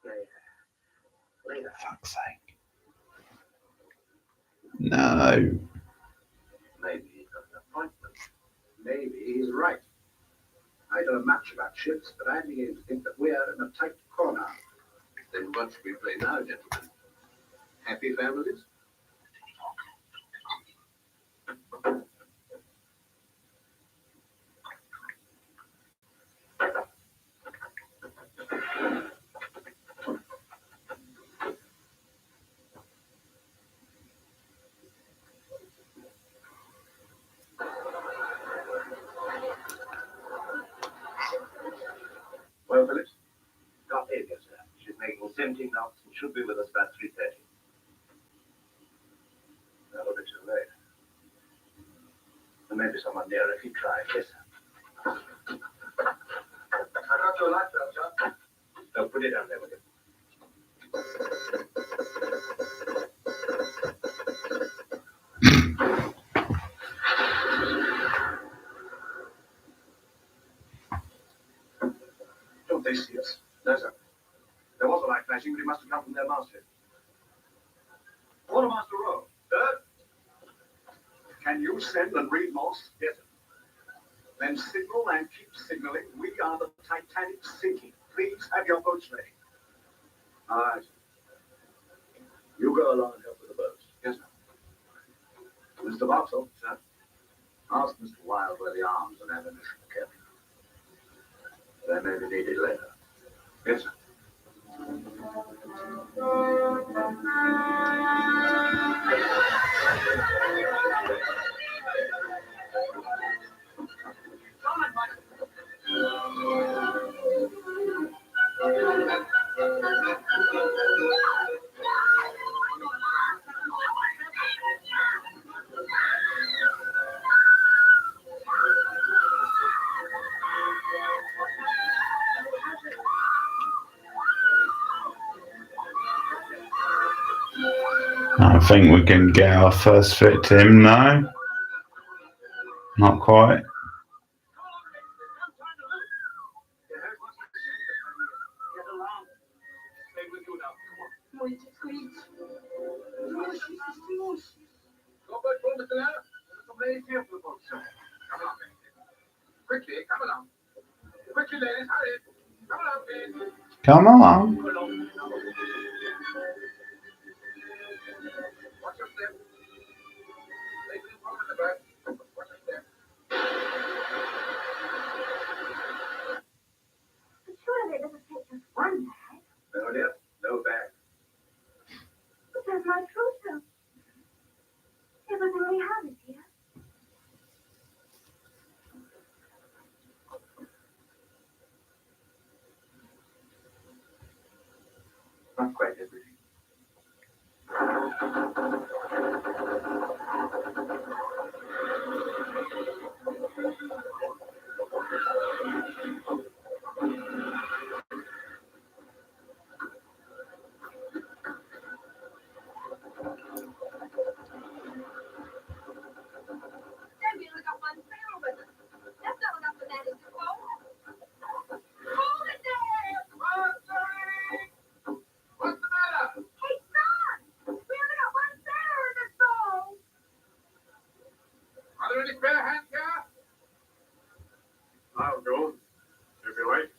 S2: Yeah. Later.
S1: Fuck's sake. No.
S2: Maybe he's got an appointment. Maybe he's right. I don't know much about ships, but I'm beginning to think that we're in a tight corner. Then what should we play now, gentlemen? Happy families? Well, Phillips, got Avia, sir. She's making 17 knots and should be with us about 3:30. That'll be too late. There may be someone near if you try. Yes, sir. I got your light bell, sir. No, put it down there with you. they see us? No, sir. There was a light flashing, but it must have come from their masthead. Quartermaster Rowe. Sir? Can you send and read Morse? Yes, sir. Then signal and keep signaling. We are the Titanic sinking. Please have your boats ready. All right. You go along and help with the boats. Yes, sir. Mr. Vauxhall, sir. Ask Mr. Wilde where the arms and ammunition are kept. They may be needed later. Yes, sir.
S1: I think we can get our first victim now. Not quite.
S2: Quickly, come along. Quickly, ladies, hurry. Come along, please.
S1: Come along.
S2: Watch your step. Ladies, follow the bird. Watch your step.
S3: But surely it doesn't take just one bag.
S2: No, dear. No bag.
S3: But there's my trousseau. Everything we have is here.
S2: Not quite everything.
S3: Maybe you got one sail with us. That's not enough for that, is it, Paul? Hold it there!
S2: What's the matter?
S3: Hey, son! We only got one sailor in this boat!
S2: Are there any spare hands here? I'll go, if you like.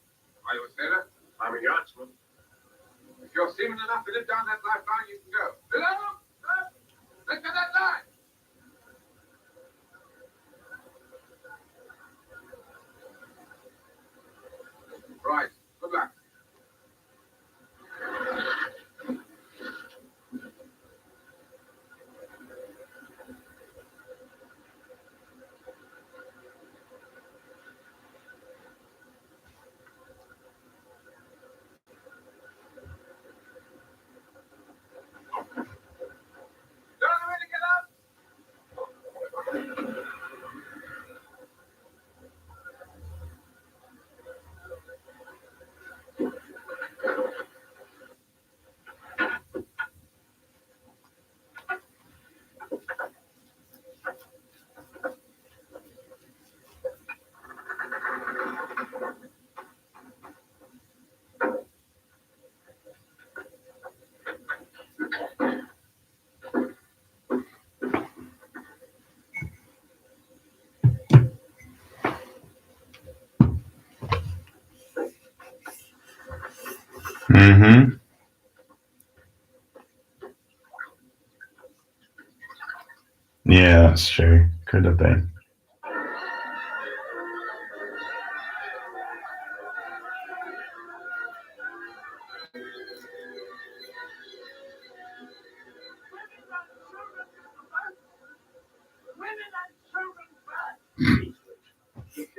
S2: Are you a sailor? I'm a yachtsman. If you're seaman enough to live down that lifeline, you can go. Below! Look at that line! Right. Good luck. Don't know where to get up.
S1: Mm-hmm. Yeah, that's true. Could have been.
S3: Women and children first!
S2: Yes,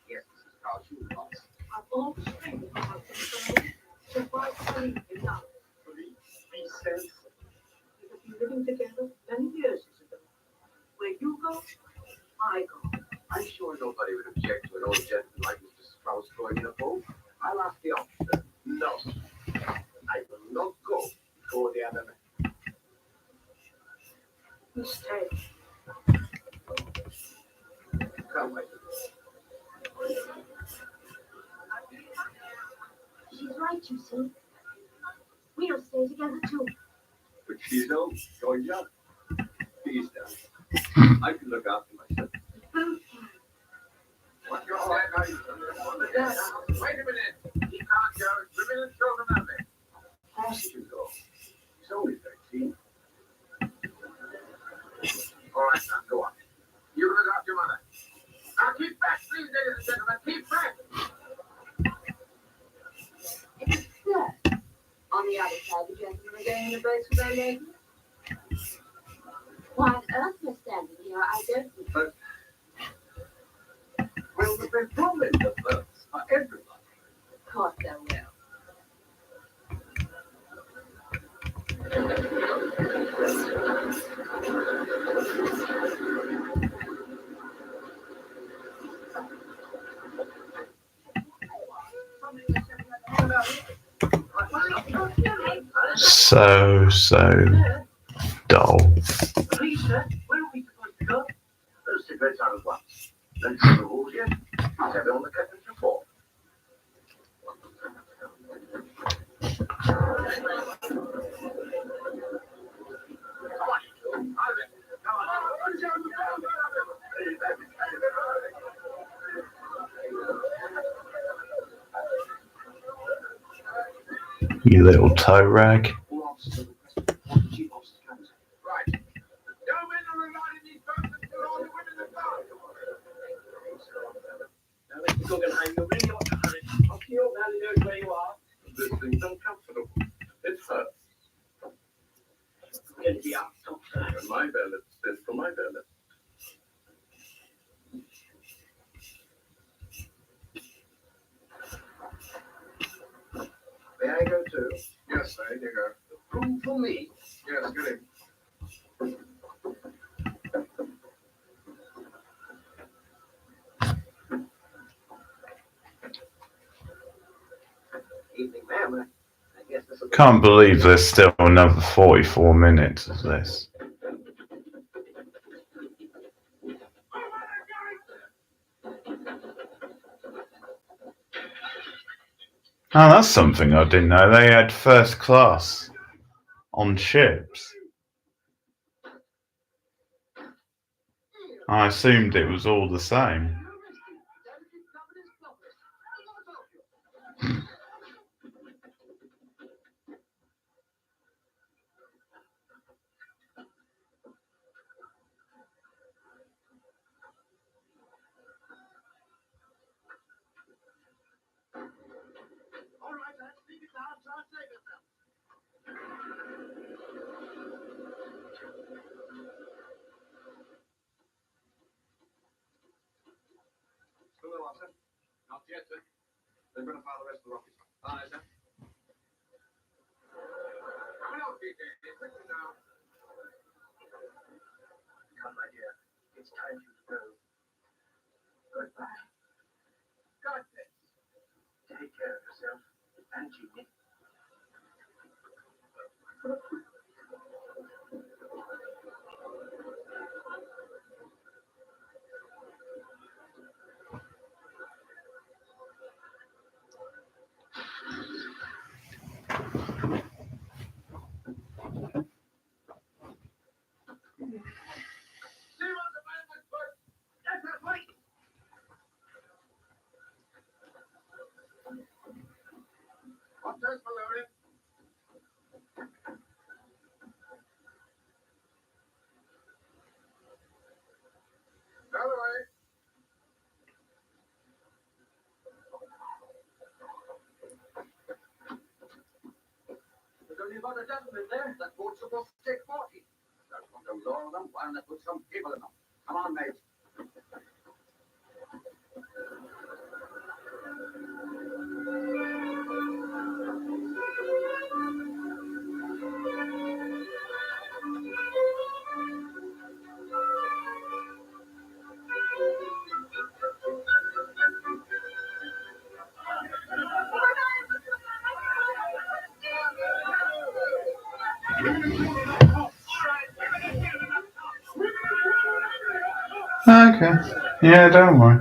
S2: this is Carl Schultz.
S3: Of all the strength of our control, survive sleep enough.
S2: Be sensible.
S3: We have been living together many years ago. Where you go, I go.
S2: I'm sure nobody would object to an old gentleman like Mr. Strauss going in a boat. I'll ask the officer. No. I will not go before the other man.
S3: You stay.
S2: Come, my
S3: right, you see. We'll stay together too.
S2: But she's old, you're young. Please, Dad. I can look after myself. What you're saying now, Dad, wait a minute. He can't go. Women and children only. Of course he can go. He's only 13. All right, now, go on. You look after your mother. Now keep back, please, ladies and gentlemen. Keep back.
S3: Sir, on the other side, the gentlemen are going in a boat for their lady. Why on earth we're standing here, I don't know.
S2: But, well, there's been problems at birth for everybody.
S3: Of course there will.
S1: So dull.
S2: Please, sir, where are we supposed to go? Those cigarettes out at once. Then see the rules here. I'll have it on the captain's report.
S1: You little toe rag.
S2: Right. No men are allowed in these boats until all the women are gone. Now, Mr. Guggenheim, you really ought to hurry. Up to your valley knows where you are. This thing's uncomfortable. It hurts. Get the up top, sir. And my belly. This for my belly. May I go too? Yes, there you go. Room for me? Yes, get in. Evening, ma'am. I guess this will be...
S1: Can't believe there's still another 44 minutes of this. Oh, that's something I didn't know. They had first class on ships. I assumed it was all the same.
S2: All right, let's leave it now. Try and save yourself. Still no answer? Not yet, sir. They're going to file the rest of the rockets. Aye, sir. Well, DJ, quickly now. Come, my dear. It's time for you to go. Goodbye. God bless. Take care of yourself and Jimmy. What does Maloney? Galloway. There's only about a dozen in there. That boat's supposed to take 40. That's what the law of them. Why don't they put some people in them? Come on, mate.
S1: Okay. Yeah, don't worry.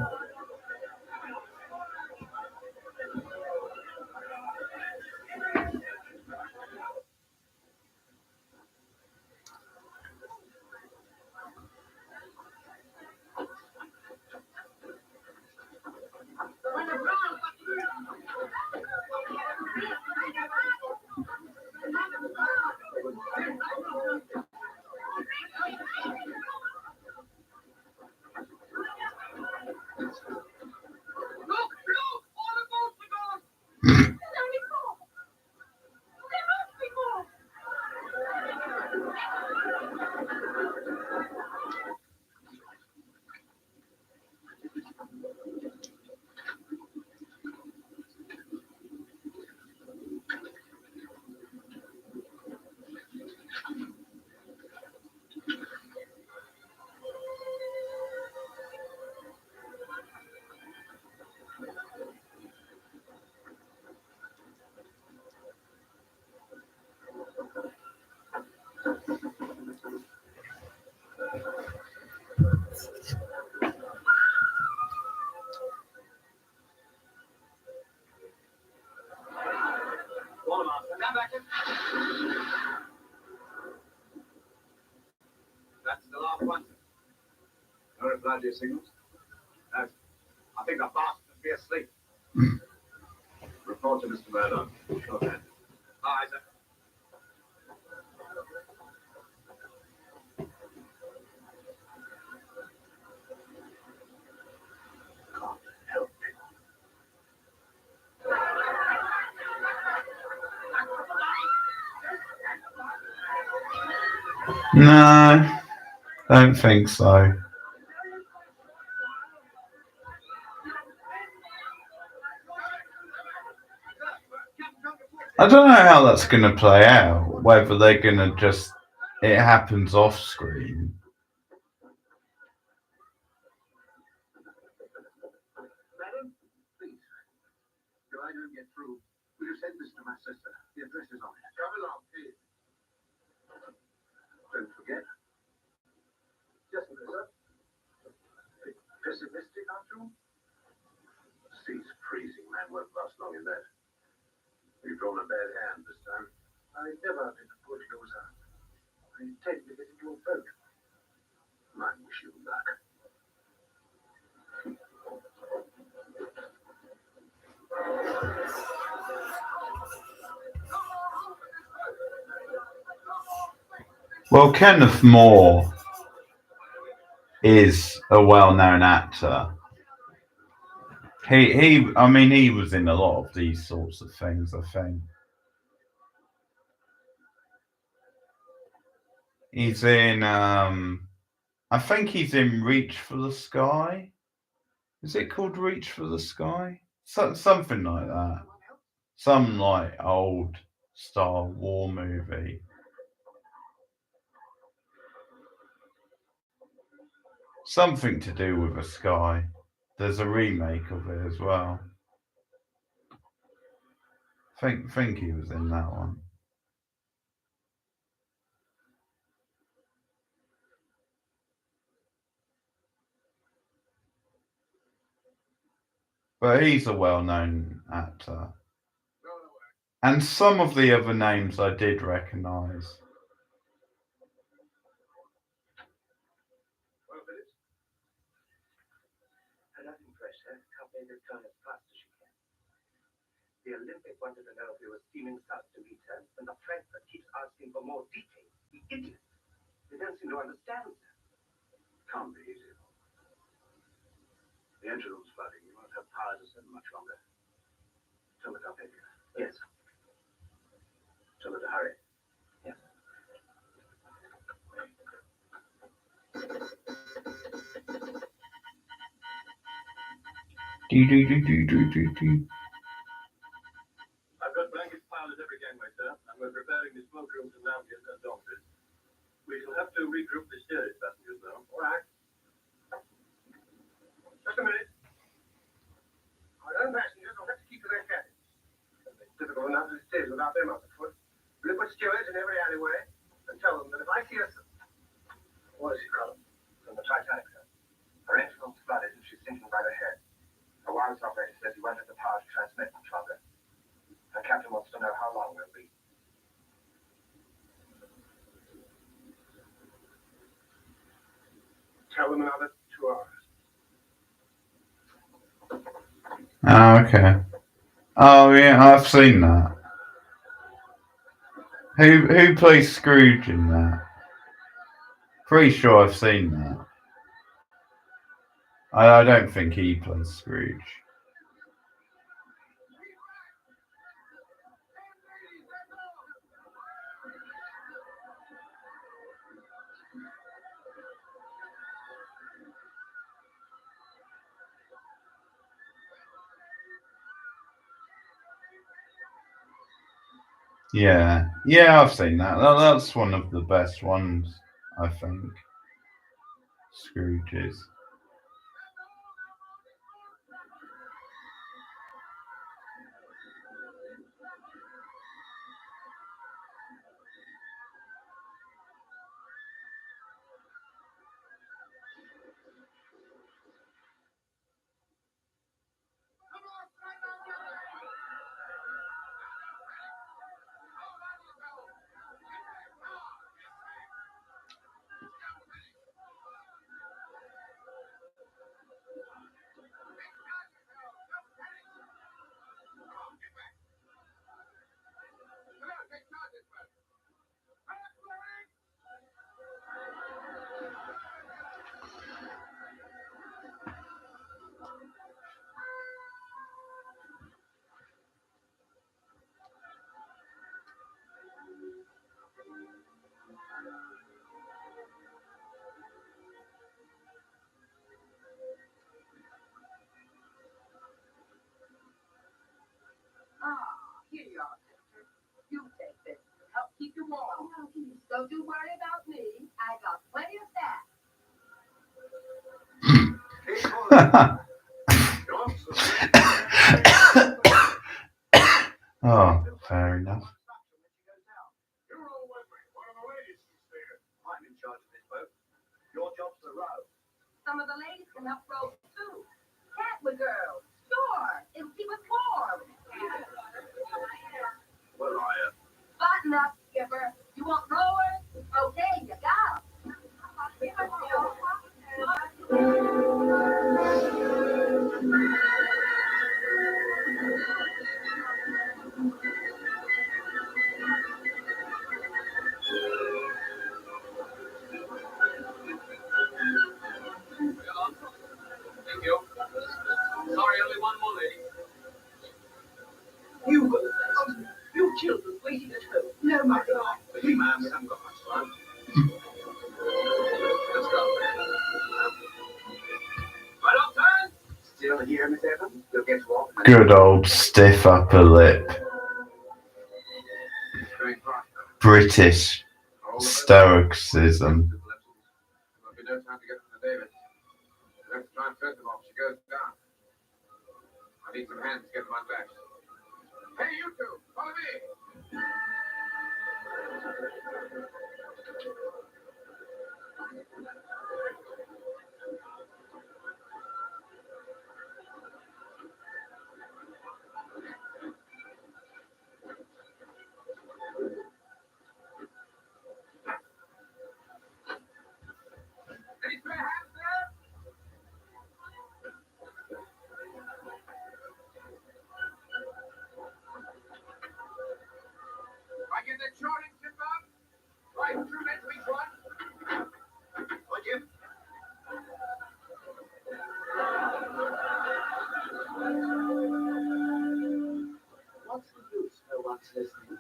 S2: That's the last one. No reply to your signals? No. I think the boss must be asleep. Report to Mr. Murdoch. Okay. Aye, sir. God help me.
S1: No, don't think so. I don't know how that's going to play out. Whether they're going to just it happens off screen.
S2: Madam, please. If I don't get through, will you send this to my sister? The address is on it. Come along, please. Don't forget. Yes, sir. Pessimistic, aren't you? Sea's freezing, man. Won't last long in that. You've drawn a bad hand this time. I've never been a good loser. I intend to get into your boat. I wish you luck.
S1: Well, Kenneth Moore is a well-known actor. I mean, he was in a lot of these sorts of things, I think. He's in, I think he's in Reach for the Sky. Is it called Reach for the Sky? Something like that. Some like old Star War movie. Something to do with a sky. There's a remake of it as well. Think he was in that one. But he's a well-known actor. And some of the other names I did recognise.
S2: Well, Phillips? I'm not impressed, huh? Can't make her turn as fast as she can. The Olympic wanted to know if he was steaming south to meet her, and the Frankfurt keeps asking for more details. The idiot. They don't seem to understand, sir. Can't be easy. The engine room's flooding. You won't have power to send much longer. Tell her to update you. Yes. Tell her to hurry. Yes. I've got blankets piled at every gangway, sir, and we're preparing the smoke rooms and lounges and dormitories. We shall have to regroup the steerage passengers, though. All right. Just a minute. Our own passengers will have to keep to their cabins. It's difficult enough as it is without them underfoot. We'll put stewards in every alleyway and tell them that if I see us... What is it, Colin? From the Titanic, sir. Her engine room's flooded and she's sinking right ahead. Her wireless operator says he won't have the power to transmit much longer. Her captain wants to know how long we'll be. Tell them another 2 hours.
S1: Oh, okay. Oh yeah, I've seen that. Who plays Scrooge in that? Pretty sure I've seen that. I don't think he plays Scrooge. Yeah, yeah, I've seen that. That's one of the best ones, I think. Scrooge's.
S3: Here you are, sister. You take this to help keep you warm. Don't you worry about me. I got plenty of that.
S1: Oh, fair enough.
S2: I'm in charge of this boat. Your job's to row.
S3: Some of the ladies can help row too. Cat with girls. Sure. It'll keep us warm.
S2: Where are you?
S3: Button up, skipper. You want rowers? Okay, you got 'em.
S2: Thank you. Sorry, only one more lady. You children waiting at home. No, my God. Please, ma'am, we haven't got much time. Let's go. Right on turn. Still here, Miss Evans? You'll get to walk.
S1: Good old stiff upper lip. British stoicism.
S2: There'll be no time to get to the David. You'll have to try and first of all, she goes down. I need some hands to get them unlatched. Hey, you two, follow me. Any spare hands there? I get the shoring tip up. Right, 2 men to each one. Would you? What's the use? No one's listening.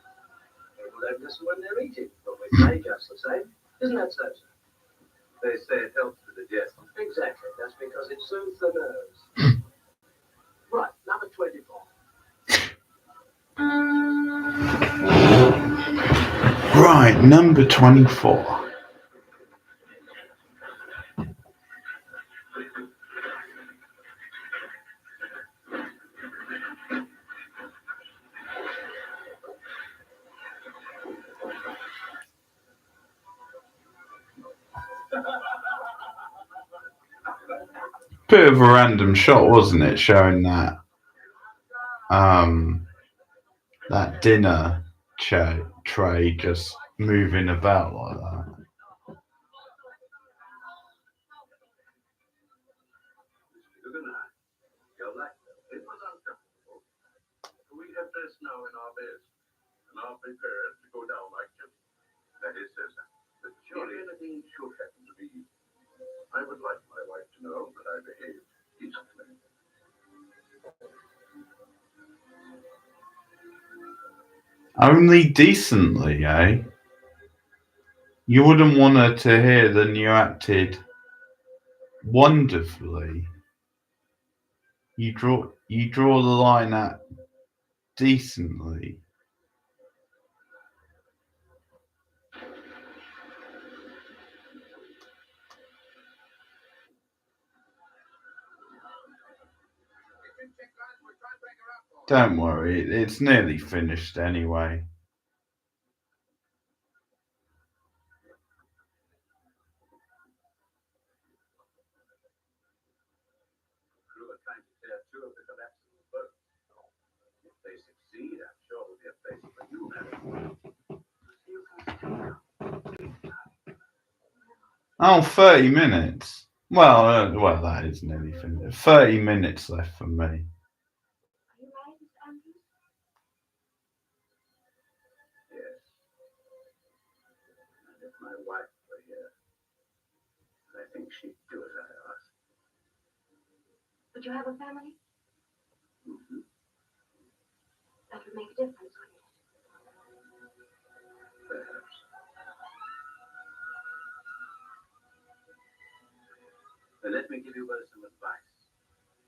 S2: People don't listen when they're eating, but we say just the same. Isn't that so, sir? They say it helps with digestion. Exactly. That's because it soothes the nerves. Right, number 24.
S1: Right, number 24. Bit of a random shot, wasn't it? Showing that that dinner tray just moving about like that.
S2: It was uncomfortable. We have this now in our beds, and are prepared to go down like this. That is, sir. But surely anything should happen to me. I would like my wife to know that I behaved decently.
S1: Only decently, eh? You wouldn't want her to hear that you acted wonderfully. You draw the line at decently. Don't worry, it's nearly finished anyway.
S2: Crew are trying to clear two of the collapsible boats. If they succeed, I'm sure there'll be a place for you, madam.
S1: Oh, 30 minutes. Well, that is nearly finished. 30 minutes left for me.
S3: Are you married, Mr. Andrews?
S2: Yes. And if my wife were here, I think she'd do as I ask.
S3: Would you have a family?
S2: Mm-hmm.
S3: That would make a difference, wouldn't it?
S2: Perhaps. Then let me give you both some advice.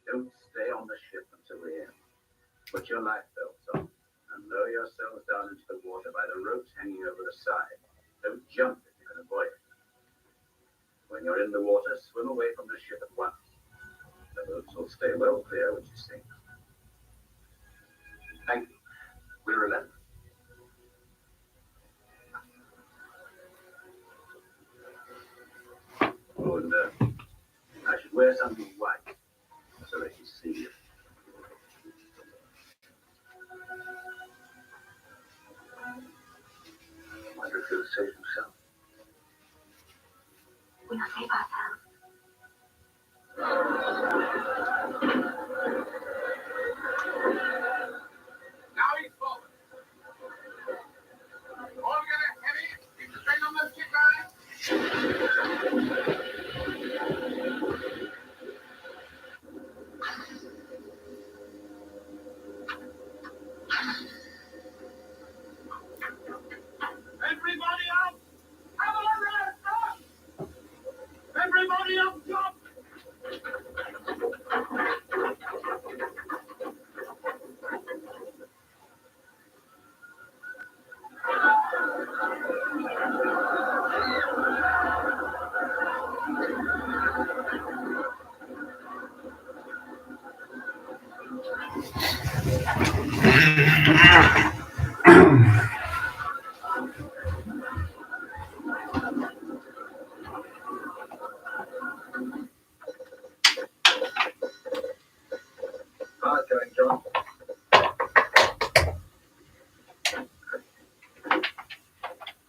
S2: Don't stay on the ship until the end. Put your life belts on and lower yourselves down into the water by the ropes hanging over the side. Don't jump if you can avoid it. When you're in the water, swim away from the ship at once. The boats will stay well clear when you sink. Thank you. We'll remember. Oh, and I should wear something white so they can see you. I wonder if he'll save himself.
S3: We'll save ourselves.
S2: Now he's forward. All together, heavy. Keep the strain on those kick lines. Everybody up! Come on, there! Stop! Everybody up top! Hard going, John.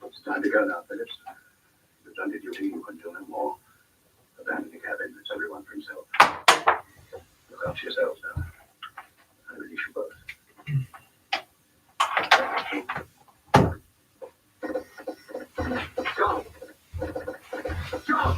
S2: It's time to go now, Phillips. You've done your duty, you can do no more. Abandon the cabin, it's everyone for himself. Look after yourselves now. I release you both. John! John!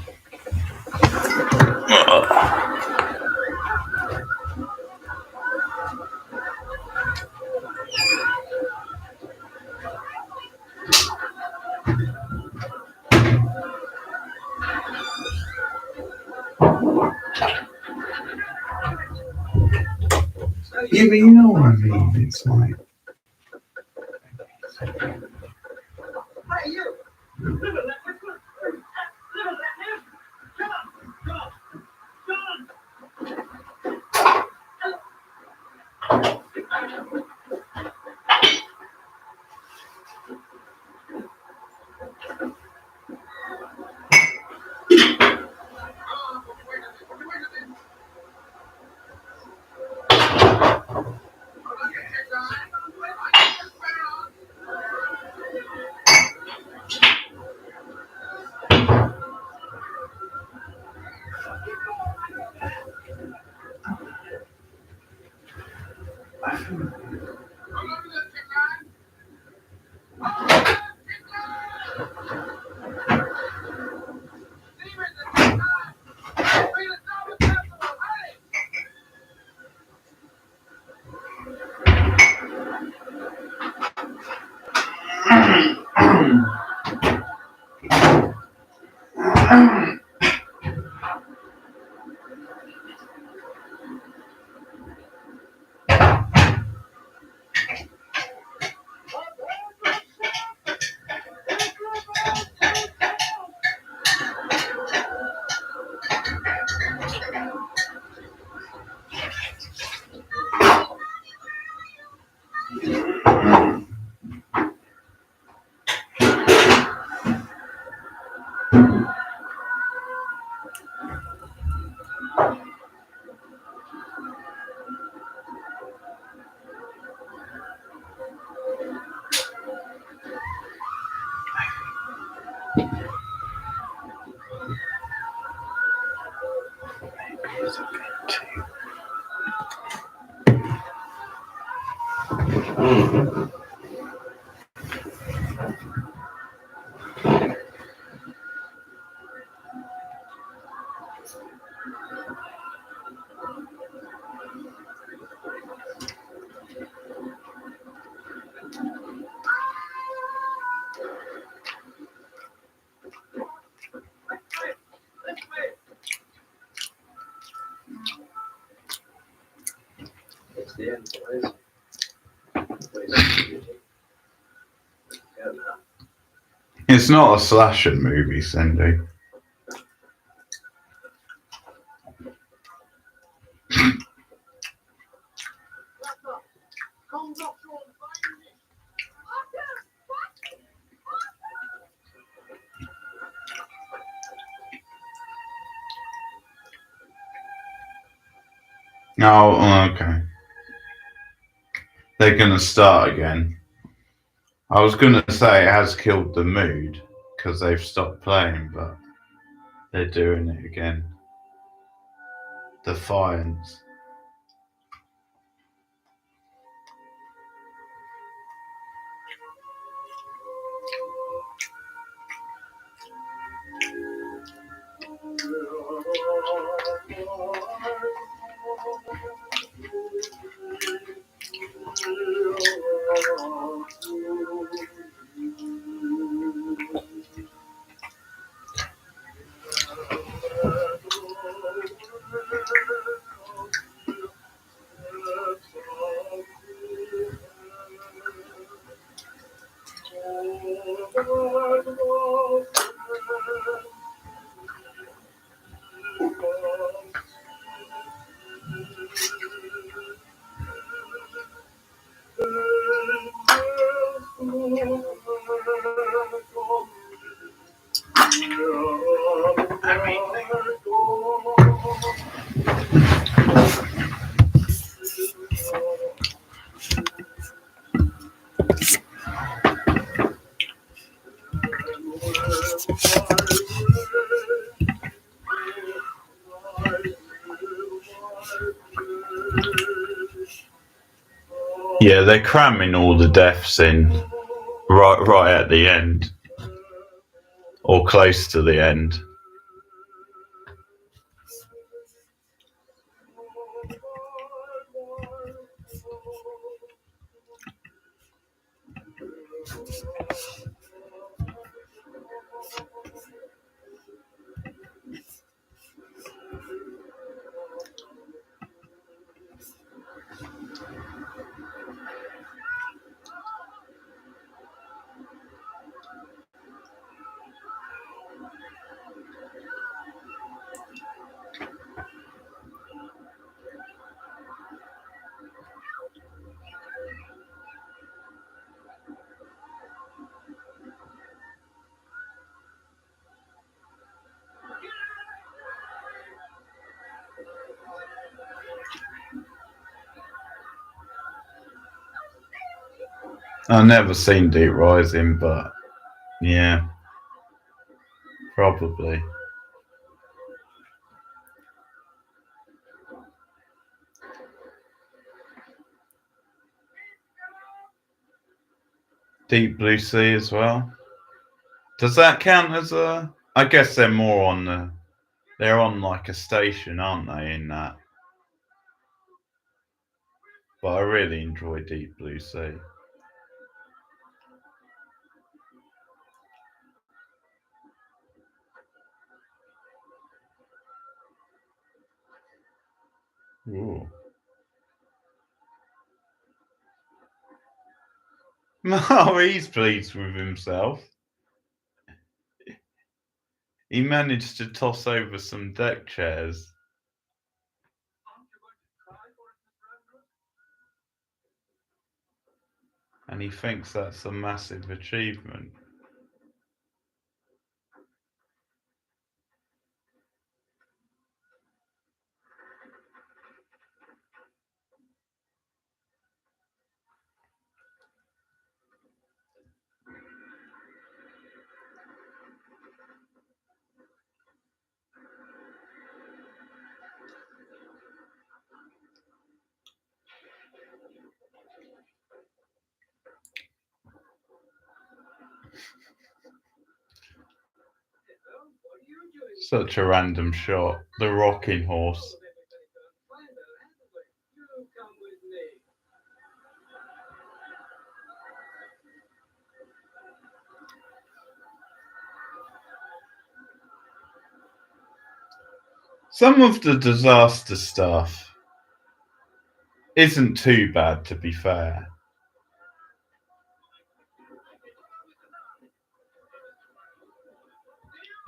S1: Yeah, but you know what I mean. It's like,
S2: Hey, you! It's the end, boys.
S1: It's not a slasher movie, Cindy. Oh, okay. They're gonna start again. I was gonna say it has killed the mood because they've stopped playing, but they're doing it again. Defiance. Yeah, they're cramming all the deaths in right at the end, or close to the end. I've never seen Deep Rising, but yeah, probably. Deep Blue Sea as well. Does that count as a? I guess they're more on the. They're on like a station, aren't they? In that. But I really enjoy Deep Blue Sea. Ooh. Oh, he's pleased with himself. He managed to toss over some deck chairs. And he thinks that's a massive achievement. Such a random shot. The rocking horse. Some of the disaster stuff isn't too bad, to be fair.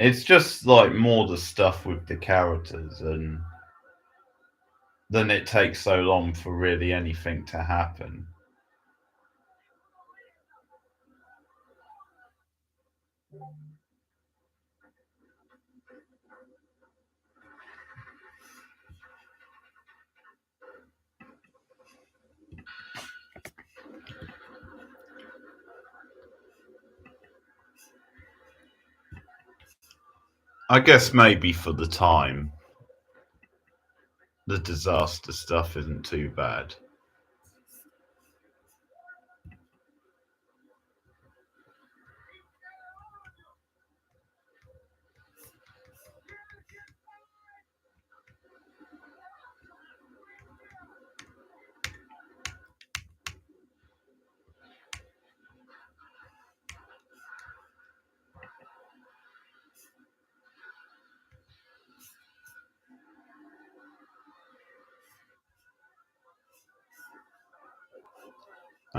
S1: It's just like more the stuff with the characters, and then it takes so long for really anything to happen. I guess maybe for the time, the disaster stuff isn't too bad.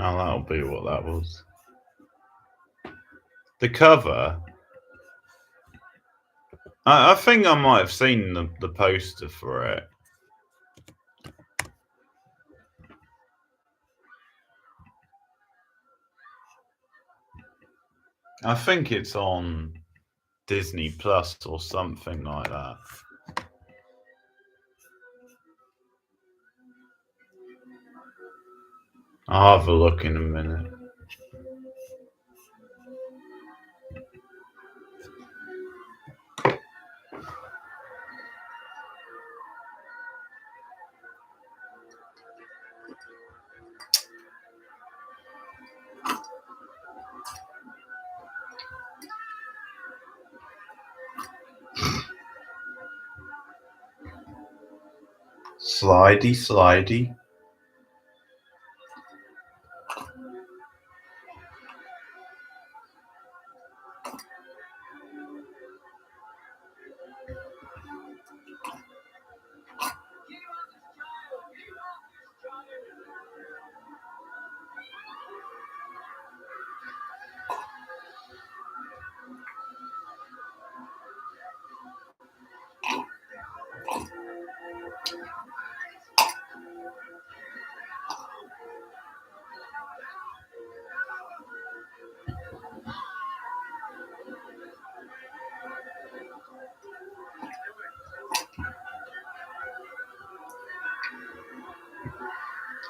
S1: Oh, that'll be what that was. The cover. I think I might have seen the poster for it. I think it's on Disney Plus or something like that. I'll have a look in a minute. Slidey, slidey.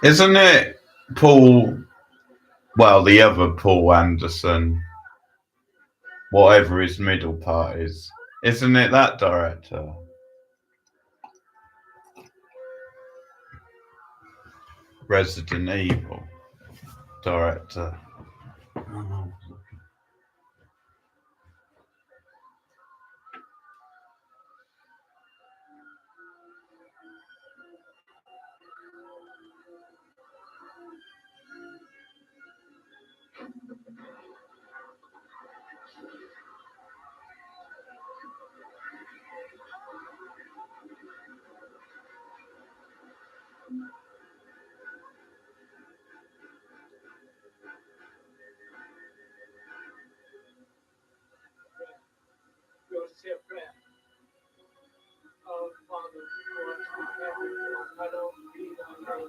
S1: Isn't it Paul? Well, the other Paul Anderson, whatever his middle part is. Isn't it that director? Resident Evil director. Oh.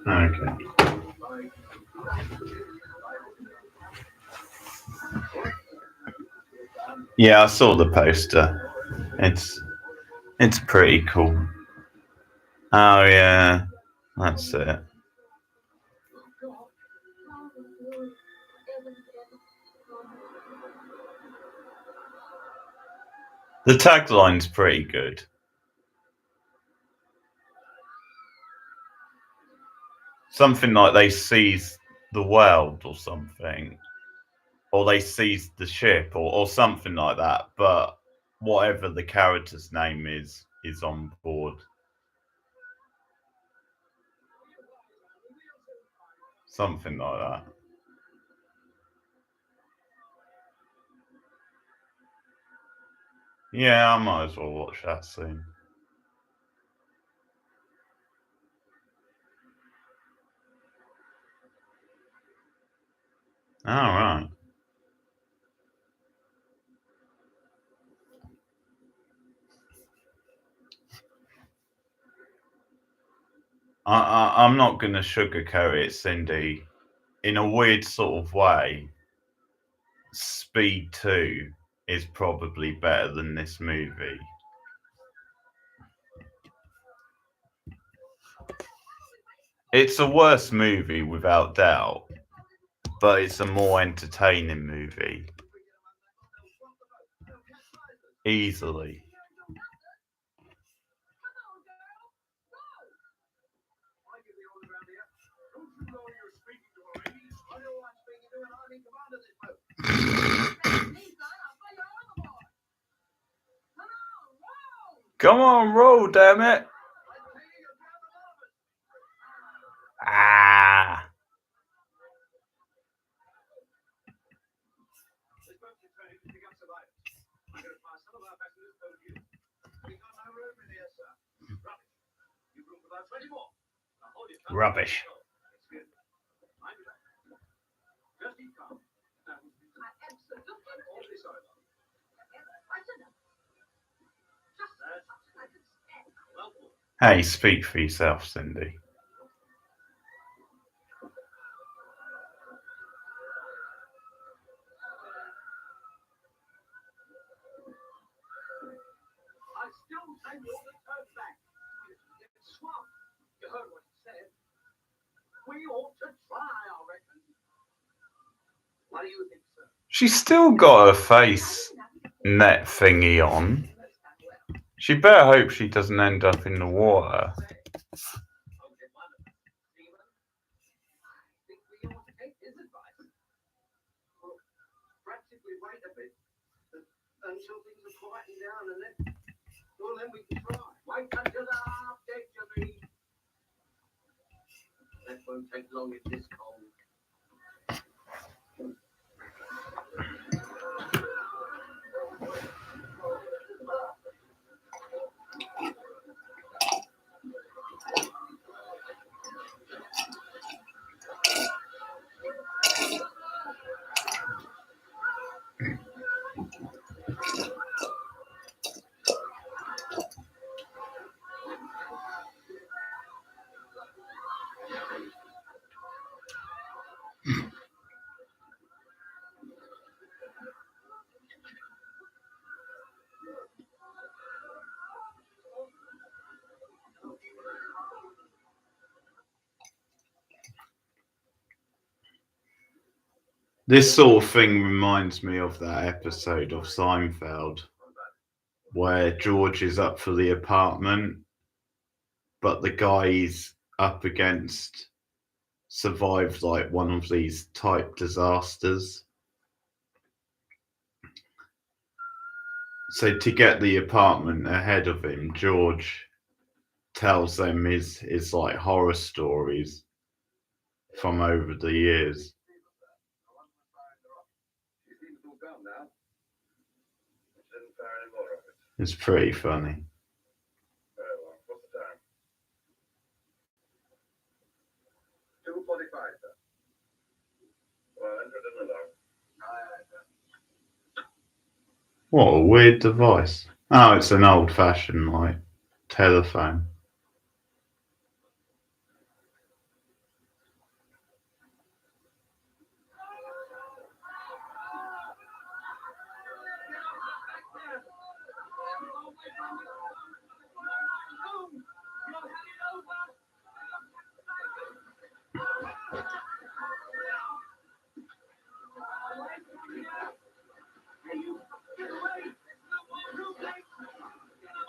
S1: Okay. Yeah, I saw the poster. It's pretty cool. Oh yeah, that's it. The tagline's pretty good. Something like they seize the world or something, or they seized the ship, or something like that. But whatever the character's name is on board. Something like that. Yeah, I might as well watch that soon. All right. I'm not going to sugarcoat it, Cindy. In a weird sort of way, Speed 2 is probably better than this movie. It's a worse movie without doubt, but it's a more entertaining movie. Easily. Come on, roll, damn it. Ah. Rubbish. Hey, speak for yourself, Cindy. She's still got her face net thingy on. She better hope she doesn't end up in the water. This sort of thing reminds me of that episode of Seinfeld where George is up for the apartment, but the guy he's up against survived like one of these type disasters. So to get the apartment ahead of him, George tells them his like horror stories from over the years. It's pretty funny. What a weird device. Oh, it's an old fashioned like telephone.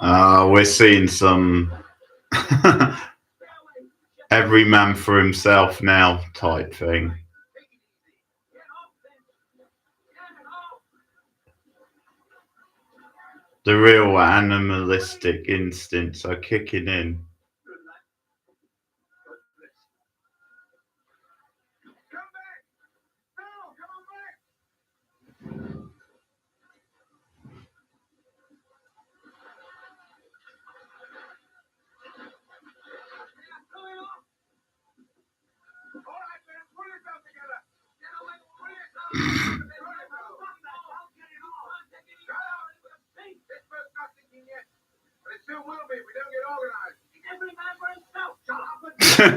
S1: We're seeing some every man for himself now type thing. The real animalistic instincts are kicking in.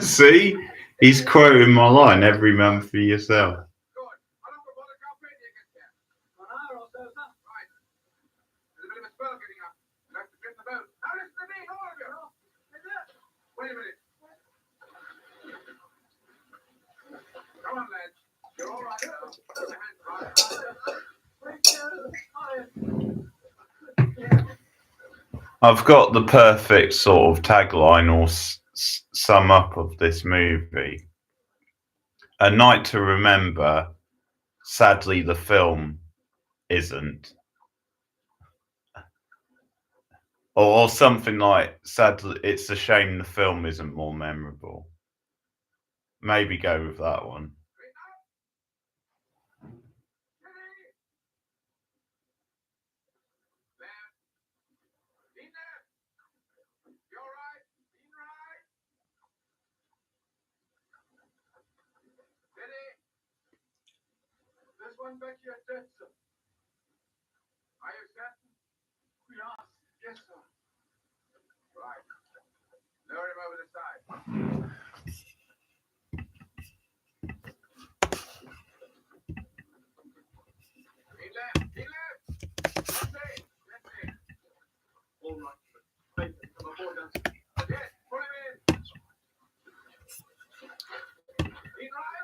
S1: See? He's quoting my line, every man for yourself.
S2: Wait a minute. Come on, lads. You're all right now. Put your hands right.
S1: I've got the perfect sort of tagline or sum up of this movie. A Night to Remember. Sadly, the film isn't. Or something like, sadly, it's a shame the film isn't more memorable. Maybe go with that one.
S2: This one back here, dead, sir. Are you certain? Yes, sir. Right. Lower him over the side. He left. He left. Let's see. All right. Come aboard us. Yes, pull him in. He's right.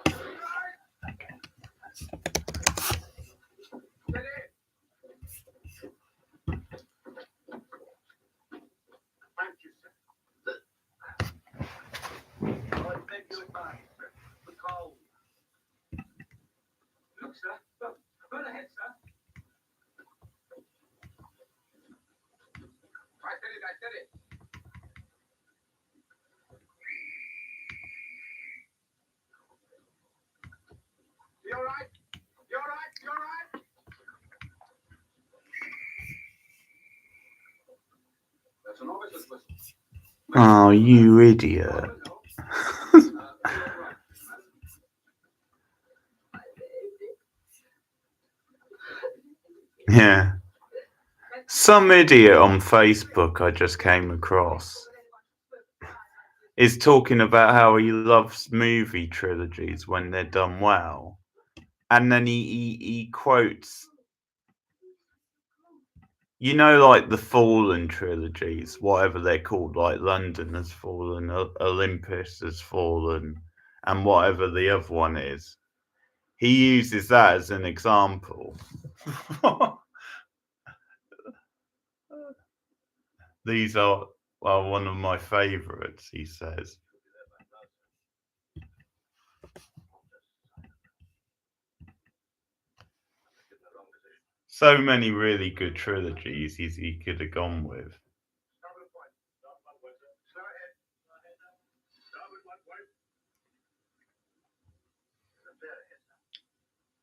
S2: He's right. Steady. Thank you, sir. I beg your pardon, sir. The cold. Look, sir. Look. Go ahead, sir. I said it. I said it. You all right? You all right? You all right? That's an officer's whistle.
S1: Oh, you idiot. Yeah. Some idiot on Facebook I just came across is talking about how he loves movie trilogies when they're done well. And then he quotes, you know, like the Fallen trilogies, whatever they're called, like London Has Fallen, Olympus Has Fallen, and whatever the other one is. He uses that as an example. These are one of my favourites, he says. So many really good trilogies he could have gone with.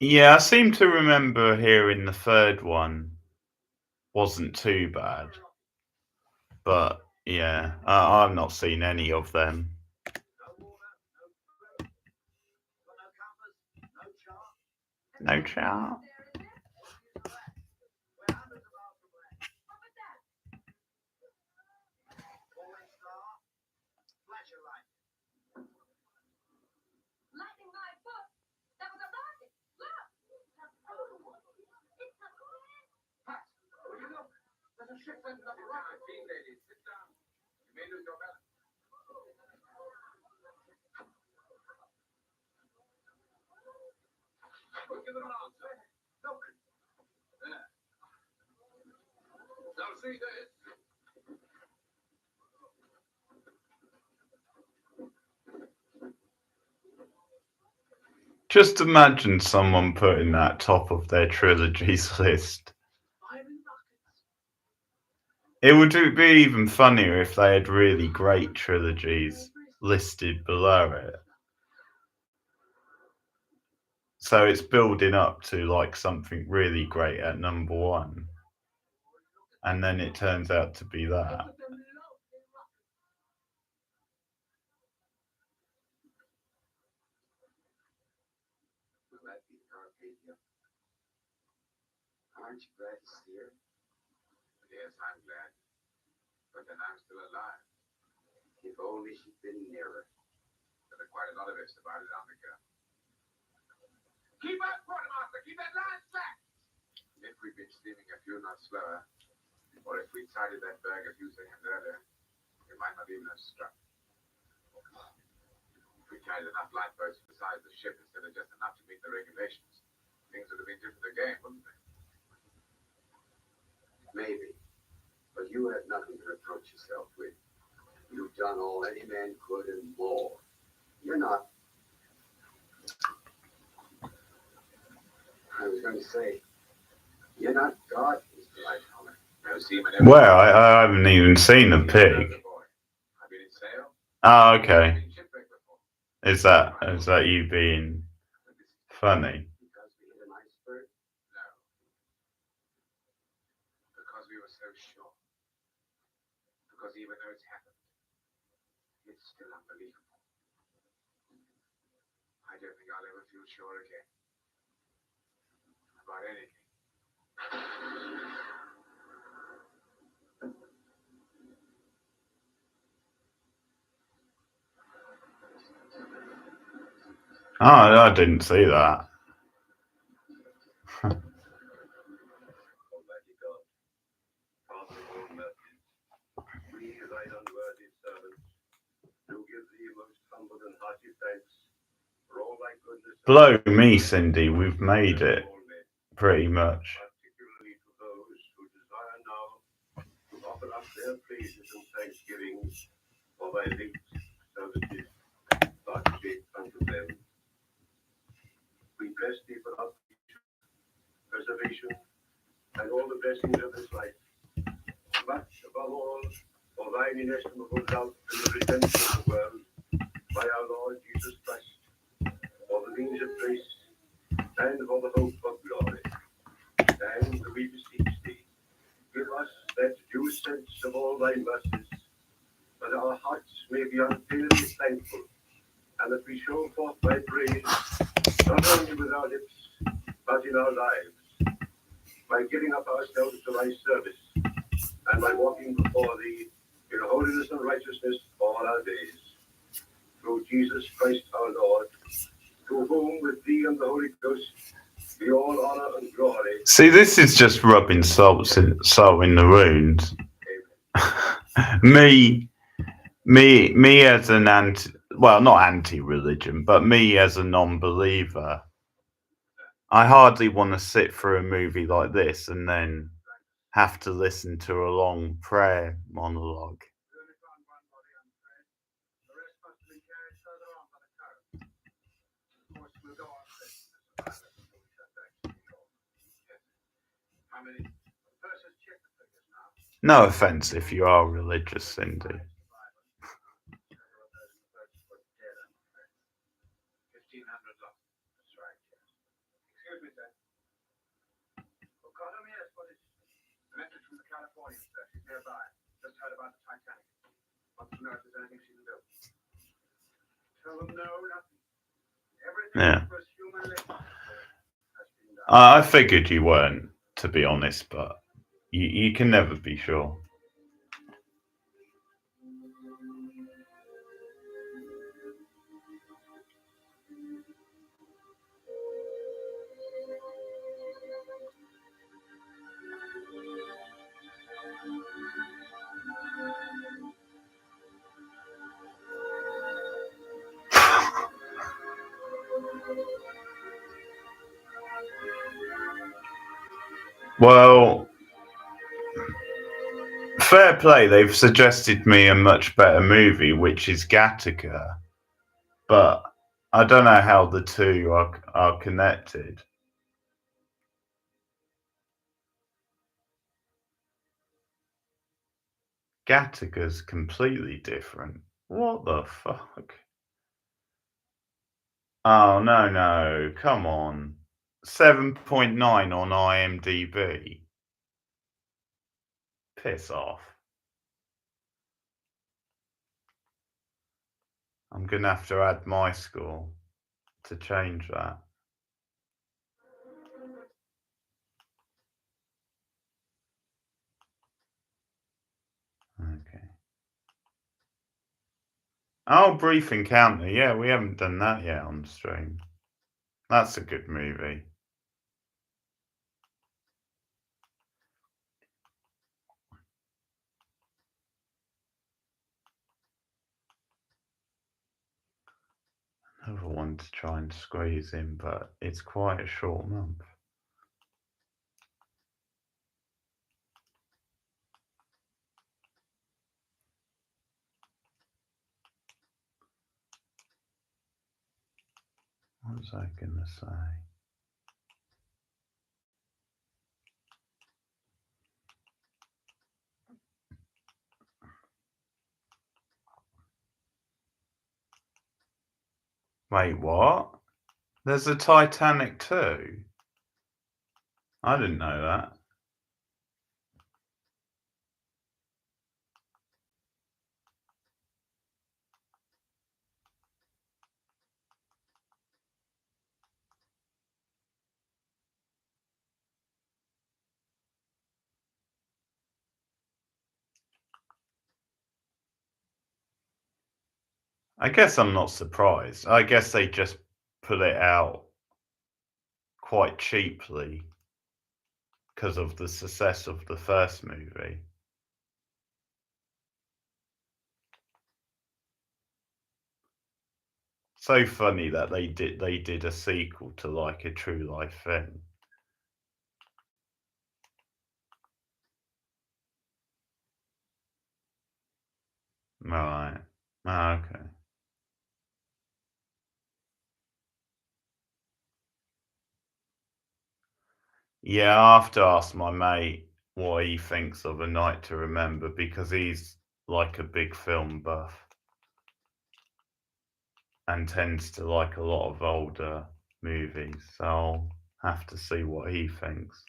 S1: Yeah, I seem to remember hearing the third one wasn't too bad. But yeah, I've not seen any of them. No chart.
S3: Lightning my foot. That was a rocket. Look.
S2: Pat, will you look? There's a ship sending up a rocket. Please, ladies, sit down. You may lose your balance. We'll give them an answer. Look. There. So, see this.
S1: Just imagine someone putting that top of their trilogies list. It would be even funnier if they had really great trilogies listed below it. So it's building up to like something really great at number one. And then it turns out to be that.
S2: Aren't you glad to see her? Yes, I'm glad. But then I'm still alive. If only she'd been nearer. There are quite a lot of ifs about it, aren't there? Keep up, quartermaster! Keep that line slack! If we'd been steaming a few knots slower, or if we'd sighted that berg a few seconds earlier, we might not even have struck. If we carried enough lifeboats beside the ship instead of just enough to meet the regulations, things would have been different again, wouldn't they? Maybe. But you had nothing to reproach yourself with. You've done all any man could and more. You're not. I was going to say, you're not God, Mr. Lighthammer. No seaman ever.
S1: Well, I haven't even seen a pig.
S2: I've been in sail.
S1: Oh, okay. Is that you being funny?
S2: Because we hit an iceberg? No. Because we were so sure. Because even though it's happened, it's still unbelievable. I don't think I'll ever feel sure again. About anything.
S1: Oh, I didn't see that.
S2: Almighty God, Father of all mercies, we, thy unworthy servants, do give thee most humble and hearty thanks for all thy goodness.
S1: Blow me, Cindy, we've made it. Pretty much.
S2: Particularly to those who desire now to offer up their praises and thanksgivings for thy late services vouchsafed unto them. We bless thee for our preservation and all the blessings of this life. But above all, for thine inestimable love and the redemption of the world by our Lord Jesus Christ, for the means of grace and for the hope of glory. And we beseech thee, give us that due sense of all thy mercies, that our hearts may be unfailingly thankful, and that we show forth thy praise, not only with our lips, but in our lives, by giving up ourselves to thy service, and by walking before thee in holiness and righteousness all our days. Through Jesus Christ our Lord, to whom with thee and the Holy Ghost be all honor and glory.
S1: See, this is just rubbing salt in the wound. me as an not anti-religion, but me as a non-believer, I hardly want to sit through a movie like this and then have to listen to a long prayer monologue. No offense if you are religious, Cindy.
S2: 1,500 lost. That's right, yes. Excuse me, sir. Well, call him, yes, what is it? A message from the Californian, sir. She's nearby. Just heard about the Titanic. Wants to know if there's anything she can do. Tell them no, nothing. Everything was humanly has been done.
S1: I figured you weren't, to be honest, but you can never be sure. Well, fair play. They've suggested me a much better movie, which is Gattaca, but I don't know how the two are connected. Gattaca's completely different. What the fuck? Oh, no, come on. 7.9 on IMDb. Piss off. I'm gonna have to add my score to change that. Okay. Oh, Brief Encounter. Yeah, we haven't done that yet on the stream. That's a good movie. Another one to try and squeeze in, but it's quite a short month. What was I gonna say? Wait, what? There's a Titanic too? I didn't know that. I guess I'm not surprised. I guess they just put it out quite cheaply because of the success of the first movie. So funny that they did a sequel to like a true life thing. Right. Oh, okay. Yeah, I have to ask my mate what he thinks of A Night to Remember because he's like a big film buff and tends to like a lot of older movies. So I'll have to see what he thinks.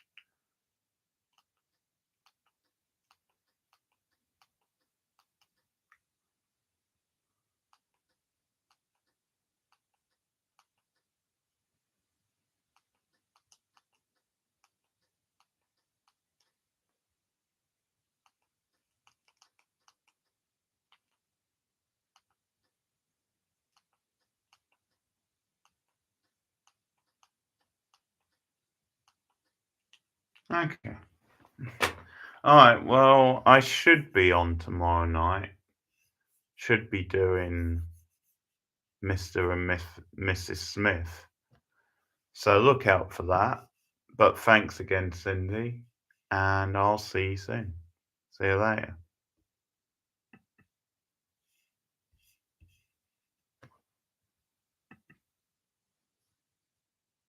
S1: Okay. All right. Well, I should be on tomorrow night. Should be doing Mr. and Mrs. Smith. So look out for that. But thanks again, Cindy, and I'll see you soon. See you later.